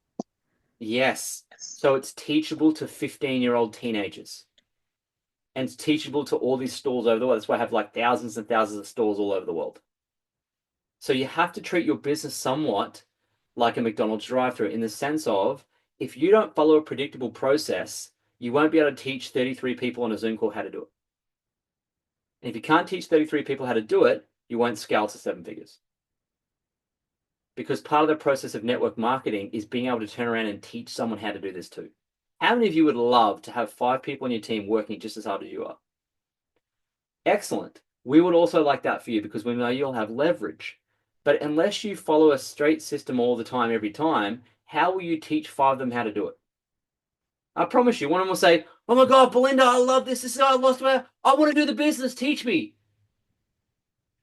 Yes. So it's teachable to 15-year-old teenagers. And it's teachable to all these stores over the world. That's why I have like thousands and thousands of stores all over the world. So you have to treat your business somewhat like a McDonald's drive-through in the sense of if you don't follow a predictable process, you won't be able to teach 33 people on a Zoom call how to do it. And if you can't teach 33 people how to do it, you won't scale to 7 figures. Because part of the process of network marketing is being able to turn around and teach someone how to do this too. How many of you would love to have 5 people on your team working just as hard as you are? Excellent. We would also like that for you because we know you'll have leverage. But unless you follow a straight system all the time, every time, how will you teach 5 of them how to do it? I promise you, one of them will say, oh my God, Belinda, I love this. This is how I lost my, I want to do the business. Teach me.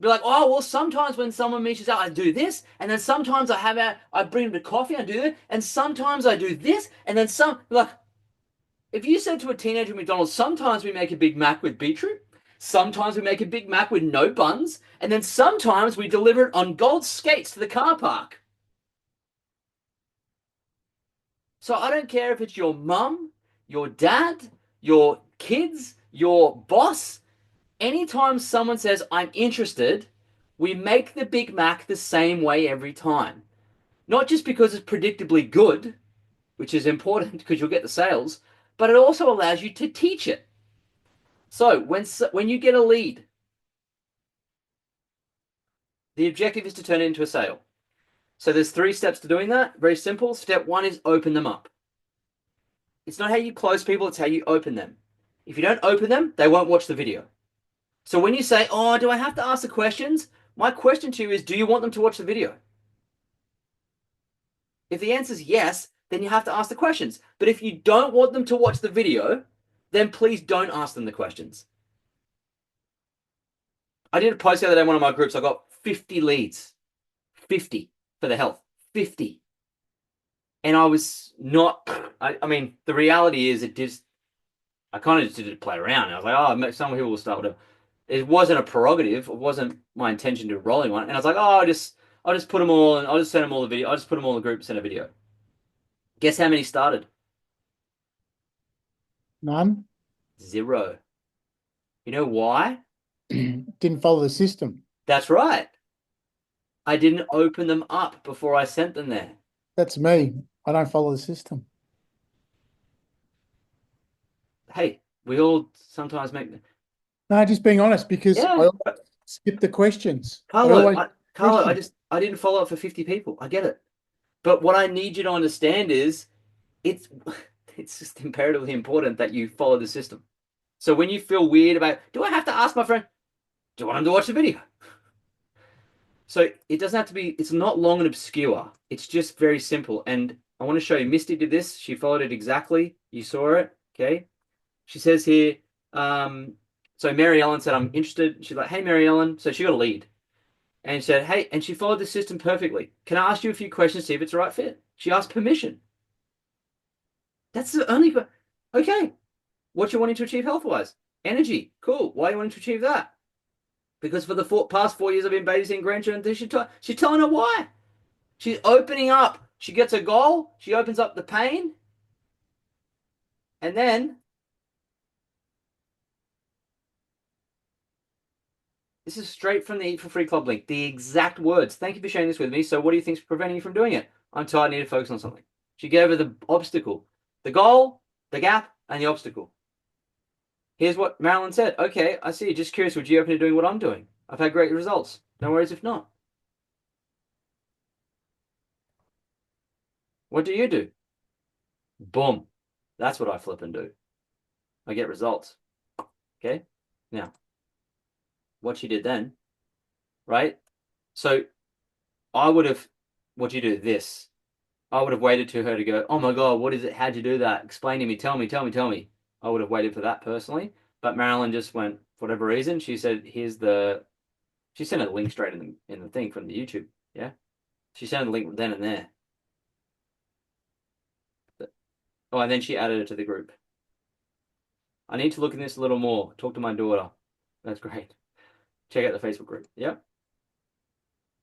Be like, oh, well, sometimes when someone reaches out, I do this. And then sometimes I bring them to coffee, I do that. And sometimes I do this. And then like, if you said to a teenager at McDonald's, sometimes we make a Big Mac with beetroot. Sometimes we make a Big Mac with no buns. And then sometimes we deliver it on gold skates to the car park. So I don't care if it's your mum, your dad, your kids, your boss. Anytime someone says, I'm interested, we make the Big Mac the same way every time. Not just because it's predictably good, which is important because you'll get the sales, but it also allows you to teach it. So when you get a lead, the objective is to turn it into a sale. So there's 3 steps to doing that. Very simple. Step 1 is open them up. It's not how you close people, it's how you open them. If you don't open them, they won't watch the video. So when you say, oh, do I have to ask the questions? My question to you is, do you want them to watch the video? If the answer is yes, then you have to ask the questions. But if you don't want them to watch the video, then please don't ask them the questions. I did a post the other day in one of my groups. I got 50 leads. 50 for the health. 50. And I was not, I mean, the reality is I kind of just did it to play around. I was like, oh, some people will start with it wasn't a prerogative. It wasn't my intention to rolling one. And I was like, oh, I'll just put them all, and I'll just send them all the video. I'll just put them all in the group, send a video. Guess how many started? None. 0. You know why? Didn't follow the system. That's right. I didn't open them up before I sent them there. That's me. I don't follow the system. Hey, we all sometimes make... No, just being honest, because Yeah. I always skip the questions. Carlo, Question. I didn't follow up for 50 people. I get it. But what I need you to understand is it's just imperatively important that you follow the system. So when you feel weird about, do I have to ask my friend, do you want him to watch the video? So it doesn't have to be, it's not long and obscure. It's just very simple. And I want to show you, Misty did this. She followed it exactly. You saw it. Okay. She says here, so Mary Ellen said, I'm interested. She's like, hey, Mary Ellen. So she got a lead. And she said, hey, and she followed the system perfectly. Can I ask you a few questions to see if it's the right fit? She asked permission. That's the only, okay. What you wanting to achieve health-wise? Energy. Cool. Why are you wanting to achieve that? Because for the past 4 years I've been babysitting grandchildren. She's telling her why. She's opening up. She gets a goal. She opens up the pain. And then this is straight from the Eat for Free Club link. The exact words. Thank you for sharing this with me. So what do you think is preventing you from doing it? I'm tired. I need to focus on something. She gave her the obstacle, the goal, the gap, and the obstacle. Here's what Marilyn said. Okay, I see. Just curious, would you open to doing what I'm doing? I've had great results. No worries if not. What do you do? Boom. That's what I flip and do. I get results. Okay? Now, what she did then, right? So I would have, what do you do? This. I would have waited to her to go, oh my God, what is it? How'd you do that? Explain to me. Tell me. I would have waited for that personally. But Marilyn just went, for whatever reason, she said, she sent a link straight in the thing from the YouTube. Yeah. She sent a link then and there. Oh, and then she added it to the group. I need to look in this a little more. Talk to my daughter. That's great. Check out the Facebook group. Yep.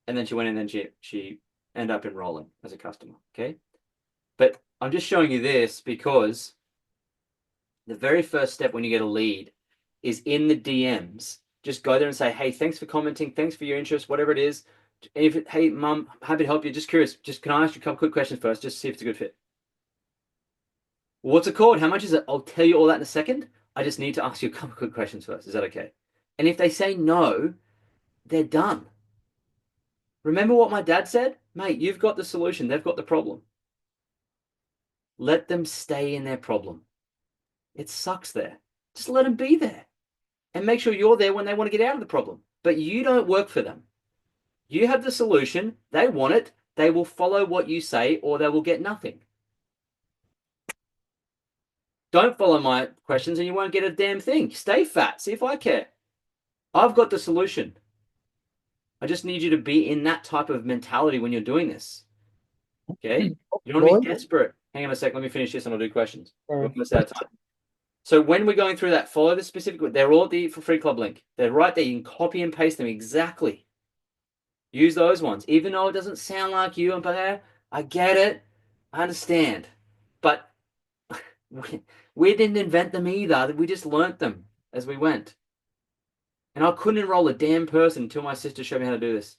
And then she went in and she ended up enrolling as a customer. Okay. But I'm just showing you this because the very first step when you get a lead is in the DMs. Just go there and say, hey, thanks for commenting. Thanks for your interest, whatever it is. Hey, Mum, happy to help you. Just curious. Just can I ask you a couple quick questions first, just to see if it's a good fit? What's it called? How much is it? I'll tell you all that in a second. I just need to ask you a couple quick questions first. Is that okay? And if they say no, they're done. Remember what my dad said? Mate, you've got the solution. They've got the problem. Let them stay in their problem. It sucks there. Just let them be there. And make sure you're there when they want to get out of the problem. But you don't work for them. You have the solution. They want it. They will follow what you say or they will get nothing. Don't follow my questions and you won't get a damn thing. Stay fat. See if I care. I've got the solution. I just need you to be in that type of mentality when you're doing this. Okay? You don't want to be desperate. Hang on a sec. Let me finish this and I'll do questions. We're almost out of time. So when we're going through that, follow the specific. They're all at the For Free Club link. They're right there. You can copy and paste them exactly. Use those ones. Even though it doesn't sound like you and I get it. I understand. But we didn't invent them either. We just learnt them as we went. And I couldn't enroll a damn person until my sister showed me how to do this.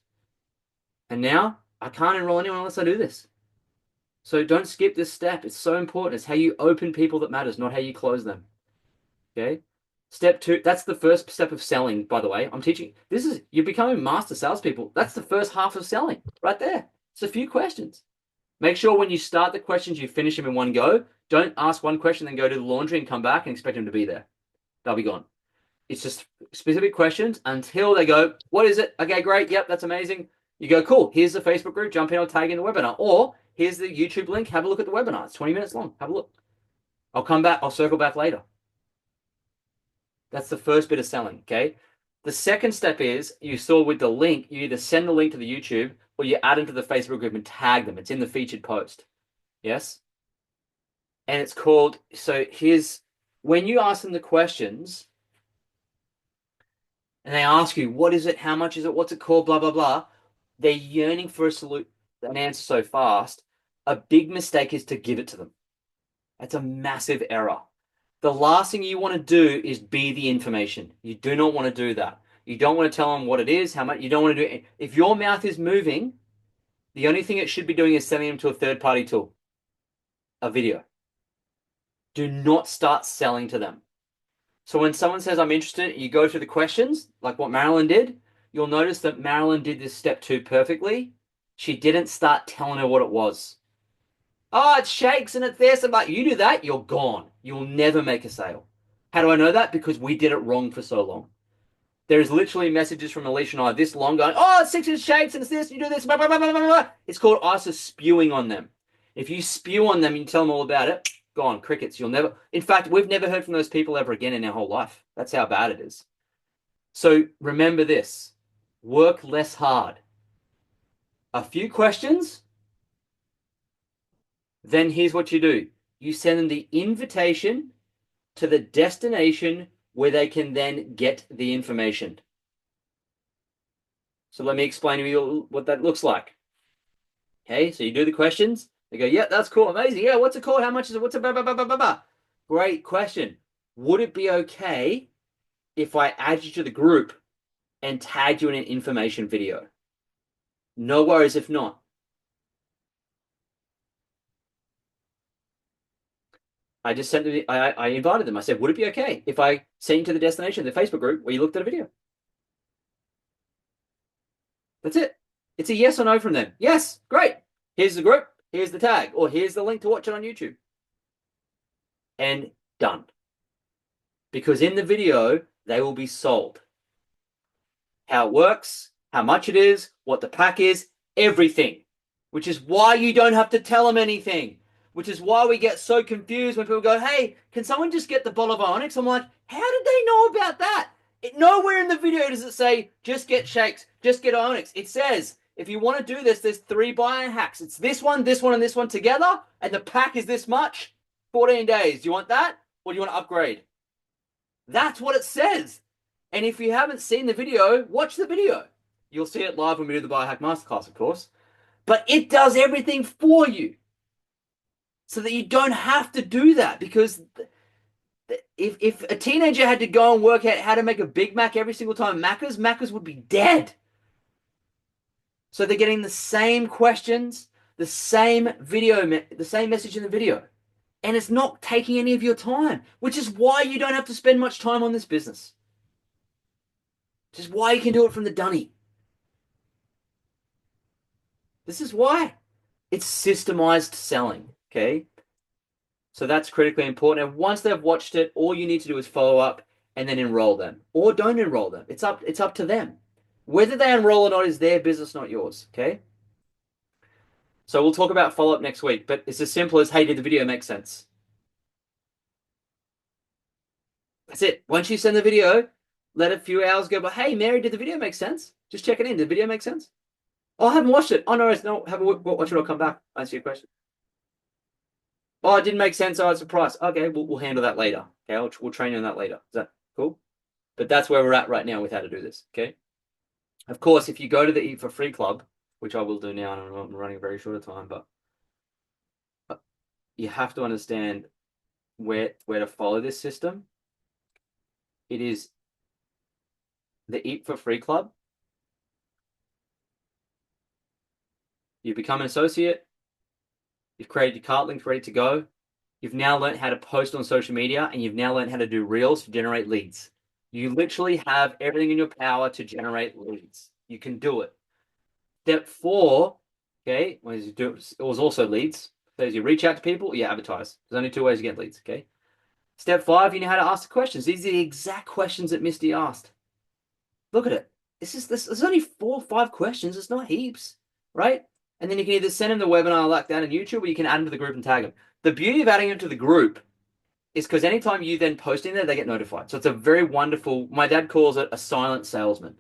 And now I can't enroll anyone unless I do this. So don't skip this step. It's so important. It's how you open people that matters, not how you close them. Okay? Step 2, that's the first step of selling, by the way. I'm teaching, you're becoming master salespeople. That's the first half of selling right there. It's a few questions. Make sure when you start the questions, you finish them in one go. Don't ask one question, then go to the laundry and come back and expect them to be there. They'll be gone. It's just specific questions until they go, what is it? Okay, great. Yep, that's amazing. You go, cool. Here's the Facebook group. Jump in or tag in the webinar. Or here's the YouTube link. Have a look at the webinar. It's 20 minutes long. Have a look. I'll come back. I'll circle back later. That's the first bit of selling, okay? The second step is, you saw with the link, you either send the link to the YouTube or you add them to the Facebook group and tag them. It's in the featured post. Yes? And it's called, so here's, when you ask them the questions, and they ask you, what is it, how much is it, what's it called, blah, blah, blah, they're yearning for an answer so fast. A big mistake is to give it to them. That's a massive error. The last thing you want to do is be the information. You do not want to do that. You don't want to tell them what it is, how much, you don't want to do it. If your mouth is moving, the only thing it should be doing is sending them to a third-party tool, a video. Do not start selling to them. So when someone says, I'm interested, you go through the questions, like what Marilyn did. You'll notice that Marilyn did this step 2 perfectly. She didn't start telling her what it was. Oh, it shakes and it's this. And like, you do that, you're gone. You'll never make a sale. How do I know that? Because we did it wrong for so long. There's literally messages from Alicia and I this long going, oh, it's 6 inch shakes and it's this, you do this, blah, blah, blah, blah, blah, blah. It's called ISA spewing on them. If you spew on them and you tell them all about it, gone, crickets. You'll never, in fact, we've never heard from those people ever again in our whole life. That's how bad it is. So remember this, work less hard. A few questions, then here's what you do. You send them the invitation to the destination where they can then get the information. So let me explain to you what that looks like. Okay, so you do the questions. They go, yeah, that's cool, amazing. Yeah, what's it called? How much is it? What's it? Blah, blah, blah, blah, blah, blah. Great question. Would it be okay if I add you to the group and tagged you in an information video? No worries if not. I just sent them, I invited them. I said, would it be okay if I sent you to the destination, the Facebook group, where you looked at a video? That's it. It's a yes or no from them. Yes, great. Here's the group. Here's the tag. Or here's the link to watch it on YouTube. And done. Because in the video, they will be sold. How it works, how much it is, what the pack is, everything. Which is why you don't have to tell them anything. Which is why we get so confused when people go, hey, can someone just get the bottle of Onyx? I'm like, how did they know about that? Nowhere in the video does it say, just get shakes, just get Onyx. It says, if you want to do this, there's 3 biohacks. It's this one, and this one together, and the pack is this much, 14 days. Do you want that? Or do you want to upgrade? That's what it says. And if you haven't seen the video, watch the video. You'll see it live when we do the Biohack Masterclass, of course. But it does everything for you. So that you don't have to do that, because if a teenager had to go and work out how to make a Big Mac every single time Macca's would be dead. So they're getting the same questions, the same video, the same message in the video. And it's not taking any of your time, which is why you don't have to spend much time on this business. Which is why you can do it from the dunny. This is why. It's systemized selling, okay? So that's critically important. And once they've watched it, all you need to do is follow up and then enroll them. Or don't enroll them. It's up to them. Whether they enroll or not is their business, not yours, okay? So we'll talk about follow-up next week, but it's as simple as, hey, did the video make sense? That's it. Once you send the video, let a few hours go, but hey, Mary, did the video make sense? Just check it in. Did the video make sense? Oh, I haven't watched it. Oh, no, have a watch it. I'll come back. Answer your question. Oh, it didn't make sense. Oh, it's a price. Okay, we'll handle that later. Okay, we'll train you on that later. Is that cool? But that's where we're at right now with how to do this. Okay. Of course, if you go to the Eat for Free Club, which I will do now, and I'm running a very short time, but you have to understand where to follow this system. It is the Eat for Free Club. You become an associate. You've created your cart links ready to go. You've now learned how to post on social media, and you've now learned how to do reels to generate leads. You literally have everything in your power to generate leads. You can do it. Step 4, okay, it was also leads. So as you reach out to people, you advertise. There's only 2 ways to get leads, okay? Step 5, you know how to ask the questions. These are the exact questions that Misty asked. Look at it. There's only 4 or 5 questions. It's not heaps, right? And then you can either send them the webinar like that on YouTube, or you can add them to the group and tag them. The beauty of adding them to the group is because anytime you then post in there, they get notified. So it's a very wonderful, my dad calls it a silent salesman.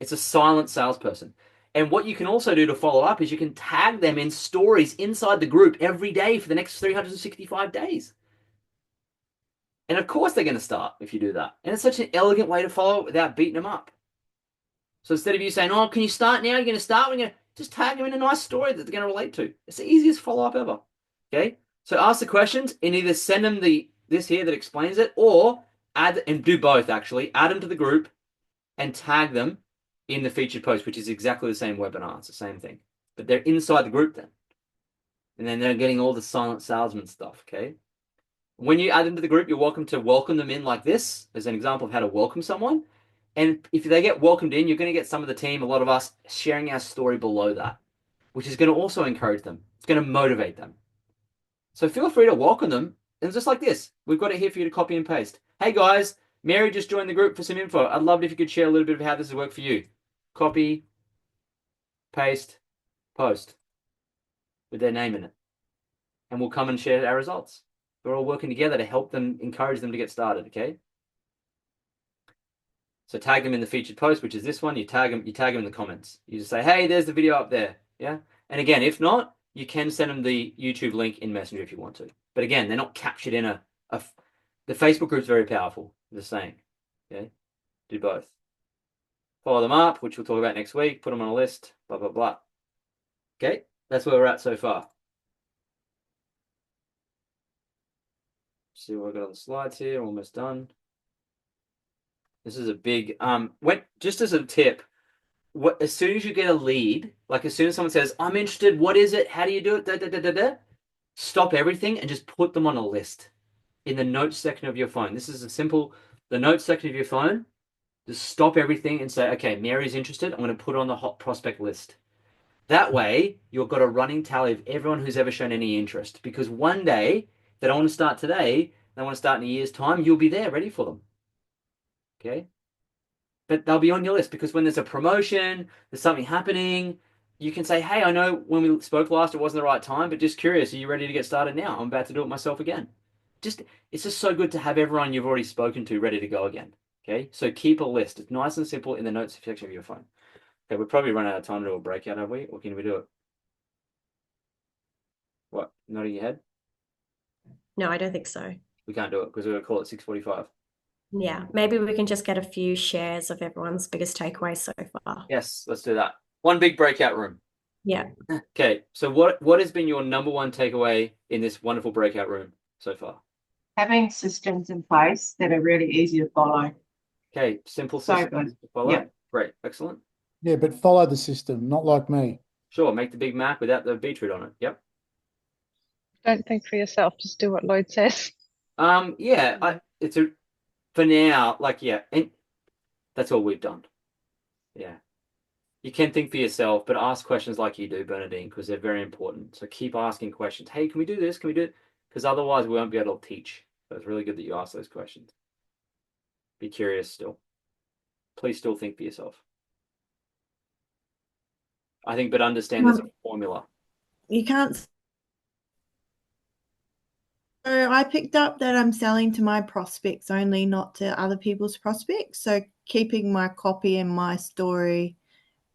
It's a silent salesperson. And what you can also do to follow up is you can tag them in stories inside the group every day for the next 365 days. And of course they're going to start if you do that. And it's such an elegant way to follow it without beating them up. So instead of you saying, oh, can you start now? You're going to start? We're going to just tag them in a nice story that they're going to relate to. It's the easiest follow-up ever. Okay? So ask the questions and either send them this here that explains it, or add, and do both actually. Add them to the group and tag them in the featured post, which is exactly the same webinar. It's the same thing. But they're inside the group then. And then they're getting all the silent salesman stuff, okay? When you add them to the group, you're welcome to welcome them in like this as an example of how to welcome someone. And if they get welcomed in, you're going to get some of the team, a lot of us, sharing our story below that, which is going to also encourage them. It's going to motivate them. So feel free to welcome them. And just like this, we've got it here for you to copy and paste. Hey guys, Mary just joined the group for some info. I'd love it if you could share a little bit of how this has worked for you. Copy, paste, post with their name in it. And we'll come and share our results. We're all working together to help them, encourage them to get started, okay? So tag them in the featured post, which is this one. You tag them in the comments. You just say, hey, there's the video up there. Yeah. And again, if not, you can send them the YouTube link in Messenger if you want to. But again, they're not captured in the Facebook group's very powerful. Just saying. Okay. Do both. Follow them up, which we'll talk about next week. Put them on a list. Blah, blah, blah. Okay. That's where we're at so far. See what I've got on the slides here. Almost done. This is a big, just as a tip, as soon as you get a lead, like as soon as someone says, I'm interested, what is it? How do you do it? Stop everything and just put them on a list in the notes section of your phone. This is the notes section of your phone. Just stop everything and say, okay, Mary's interested. I'm going to put her on the hot prospect list. That way, you've got a running tally of everyone who's ever shown any interest. Because one day, they don't want to start today, they want to start in a year's time, you'll be there ready for them. Okay? But they'll be on your list because when there's a promotion, there's something happening, you can say, hey, I know when we spoke last, it wasn't the right time, but just curious, are you ready to get started now? I'm about to do it myself again. It's just so good to have everyone you've already spoken to ready to go again. Okay? So keep a list. It's nice and simple in the notes section of your phone. Okay, we've probably run out of time to do a breakout, have we? Or can we do it? What? Nodding your head? No, I don't think so. We can't do it because we're going to call it 6:45. Yeah, maybe we can just get a few shares of everyone's biggest takeaway so far. Yes, let's do that. One big breakout room. Yeah. Okay, so what has been your number one takeaway in this wonderful breakout room so far? Having systems in place that are really easy to follow. Okay, simple So systems good. to follow. Yeah. Great, excellent. Yeah, but follow the system, not like me. Sure, make the Big Mac without the beetroot on it. Yep. Don't think for yourself, just do what Lloyd says. Yeah, it's for now, like, yeah, and that's all we've done. Yeah. You can think for yourself, but ask questions like you do, Bernadine, because they're very important. So keep asking questions. Hey, can we do this? Can we do it? Because otherwise we won't be able to teach. So it's really good that you ask those questions. Be curious still. Please still think for yourself. I think, but understand there's a formula. You can't. So I picked up that I'm selling to my prospects only, not to other people's prospects. So keeping my copy and my story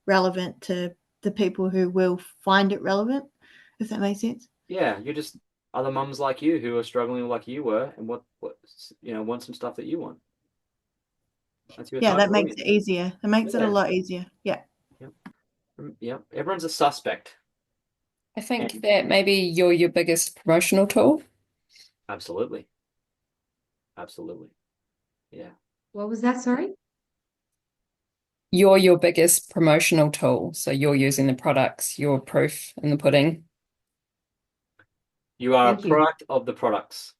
relevant to the people who will find it relevant, if that makes sense. Yeah, you're just other mums like you who are struggling like you were and what want some stuff that you want. That's your Yeah, that target makes audience. it easier. It makes it a Yeah. lot easier. Yeah. Yep. Everyone's a suspect. I think that maybe you're your biggest promotional tool. Absolutely. Absolutely. Yeah. What was that, sorry? You're your biggest promotional tool. So you're using the products, your proof in the pudding. You are Thank a you. product of the products.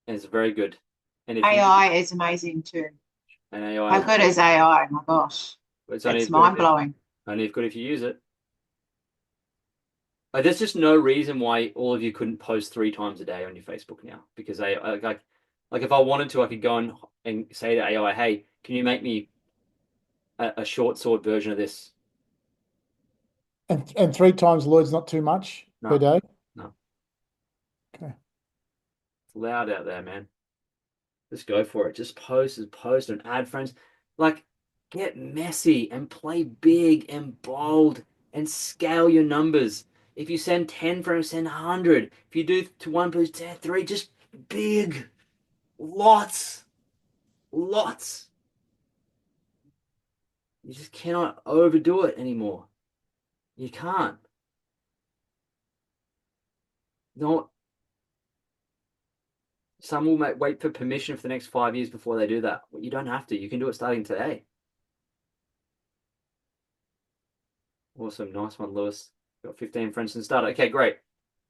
And it's very good. And if AI is amazing too. and AI How good is AI? My gosh. it's only It's as good if mind blowing. only as good if you use it. Like, there's just no reason why all of you couldn't post 3 times a day on your Facebook now. Because like if I wanted to, I could go and say to AI, hey, can you make me a short sword version of this? And 3 times Lloyd's not too much per day? No. Okay. It's loud out there, man. Just go for it. Just post and add friends. Like, get messy and play big and bold and scale your numbers. If you send 10 friends, send 100. If you do to one person, send 3. Just big. Lots. Lots. You just cannot overdo it anymore. You can't. No. Some will wait for permission for the next 5 years before they do that. Well, you don't have to. You can do it starting today. Awesome. Nice one, Lewis. Got 15 friends and started. Okay, great.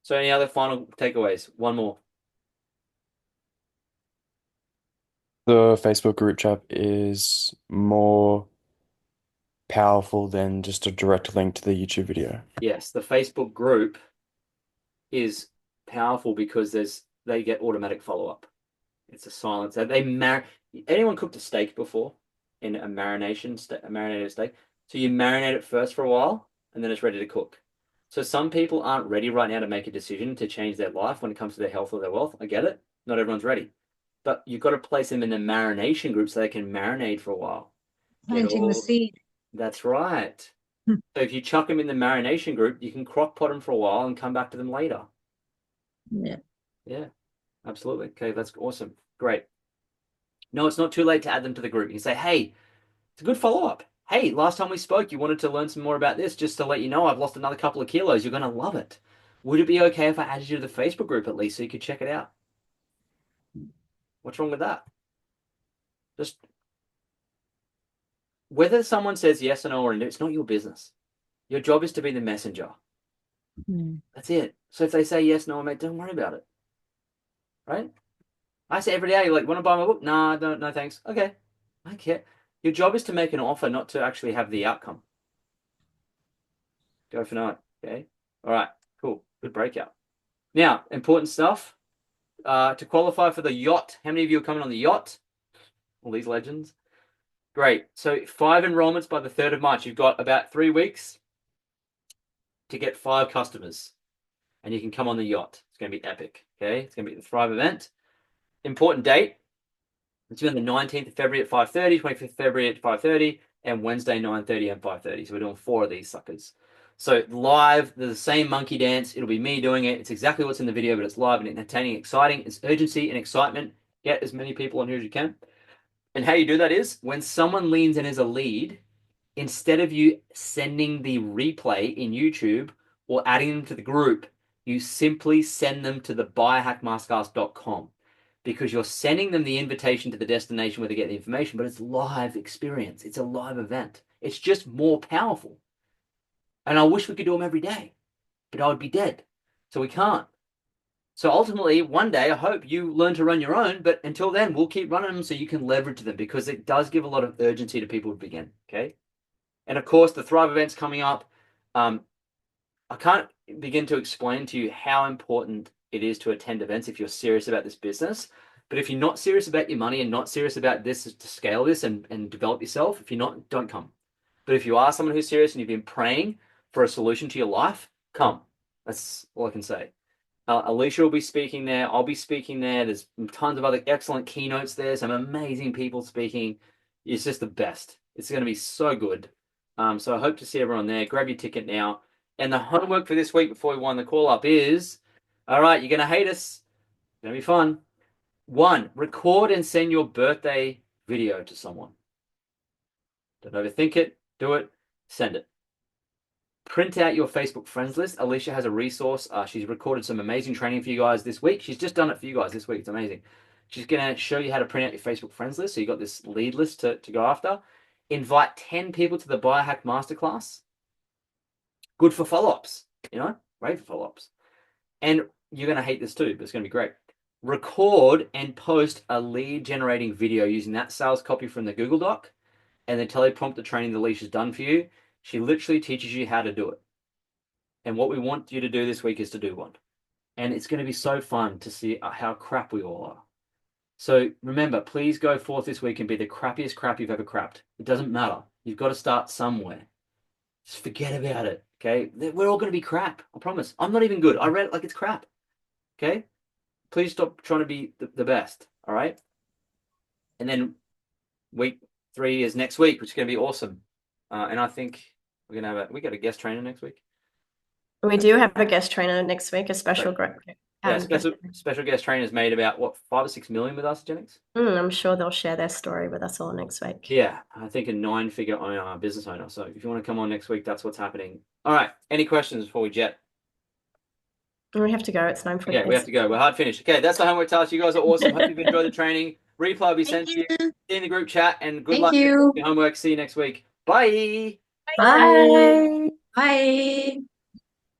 So any other final takeaways? One more. The Facebook group chat is more powerful than just a direct link to the YouTube video. Yes, the Facebook group is powerful because they get automatic follow-up. It's a silence. Anyone cooked a steak before in a marinated steak? So you marinate it first for a while and then it's ready to cook. So some people aren't ready right now to make a decision to change their life when it comes to their health or their wealth. I get it. Not everyone's ready. But you've got to place them in the marination group so they can marinate for a while. Planting the seed. That's right. So if you chuck them in the marination group, you can crock pot them for a while and come back to them later. Yeah. Yeah, absolutely. Okay, that's awesome. Great. No, it's not too late to add them to the group. You can say, hey, it's a good follow-up. Hey, last time we spoke, you wanted to learn some more about this. Just to let you know, I've lost another couple of kilos. You're going to love it. Would it be okay if I added you to the Facebook group at least so you could check it out? What's wrong with that? Just whether someone says yes or no or no, it's not your business. Your job is to be the messenger. That's it. So if they say yes, no, mate, don't worry about it. Right? I say every day, like, want to buy my book? Nah, no, thanks. Okay. I don't care. Your job is to make an offer, not to actually have the outcome. Go for night. Okay. All right. Cool. Good breakout. Now, important stuff. To qualify for the yacht. How many of you are coming on the yacht? All these legends. Great. So 5 enrollments by the 3rd of March. You've got about 3 weeks to get 5 customers. And you can come on the yacht. It's going to be epic. Okay. It's going to be the Thrive event. Important date. It's on the 19th of February at 5:30, 25th of February at 5:30, and Wednesday 9:30 and 5:30. So we're doing 4 of these suckers. So live, the same monkey dance. It'll be me doing it. It's exactly what's in the video, but it's live and entertaining, exciting. It's urgency and excitement. Get as many people on here as you can. And how you do that is when someone leans in as a lead, instead of you sending the replay in YouTube or adding them to the group, you simply send them to the biohackmasterclass.com. because you're sending them the invitation to the destination where they get the information, but it's live experience. It's a live event. It's just more powerful. And I wish we could do them every day, but I would be dead. So we can't. So ultimately, one day, I hope you learn to run your own, but until then, we'll keep running them so you can leverage them, because it does give a lot of urgency to people to begin, okay? And of course, the Thrive event's coming up. I can't begin to explain to you how important it is to attend events if you're serious about this business. But if you're not serious about your money and not serious about this to scale this and develop yourself, if you're not, don't come. But if you are someone who's serious and you've been praying for a solution to your life, come. That's all I can say. Alicia will be speaking there. I'll be speaking there. There's tons of other excellent keynotes there. Some amazing people speaking. It's just the best. It's going to be so good. So I hope to see everyone there. Grab your ticket now. And the homework for this week before we wind the call up is, all right, you're going to hate us. It's going to be fun. 1, record and send your birthday video to someone. Don't overthink it. Do it. Send it. Print out your Facebook friends list. Alicia has a resource. She's recorded some amazing training for you guys this week. She's just done it for you guys this week. It's amazing. She's going to show you how to print out your Facebook friends list. So you got this lead list to go after. Invite 10 people to the Biohack Masterclass. Good for follow-ups, you know, great for follow-ups. And you're going to hate this too, but it's going to be great. Record and post a lead generating video using that sales copy from the Google Doc and the teleprompter training that Alicia's done for you. She literally teaches you how to do it. And what we want you to do this week is to do one. And it's going to be so fun to see how crap we all are. So remember, please go forth this week and be the crappiest crap you've ever crapped. It doesn't matter. You've got to start somewhere. Just forget about it, okay? We're all going to be crap, I promise. I'm not even good. I read it like it's crap, okay? Please stop trying to be the best, all right? And then week 3 is next week, which is going to be awesome. And I think we're going to have we got a guest trainer next week. We do have a guest trainer next week, a special special guest trainers made about, what, 5 or 6 million with us, Genix? I'm sure they'll share their story with us all next week. Yeah, I think a 9-figure owner, business owner. So if you want to come on next week, that's what's happening. All right. Any questions before we jet? We have to go. It's 9:40. Yeah, we have to go. We're hard finished. Okay, that's the homework task. You guys are awesome. Hope you've enjoyed the training. Replay will be sent to you. See you in the group chat, and good luck with your homework. See you next week. Bye. Bye. Bye.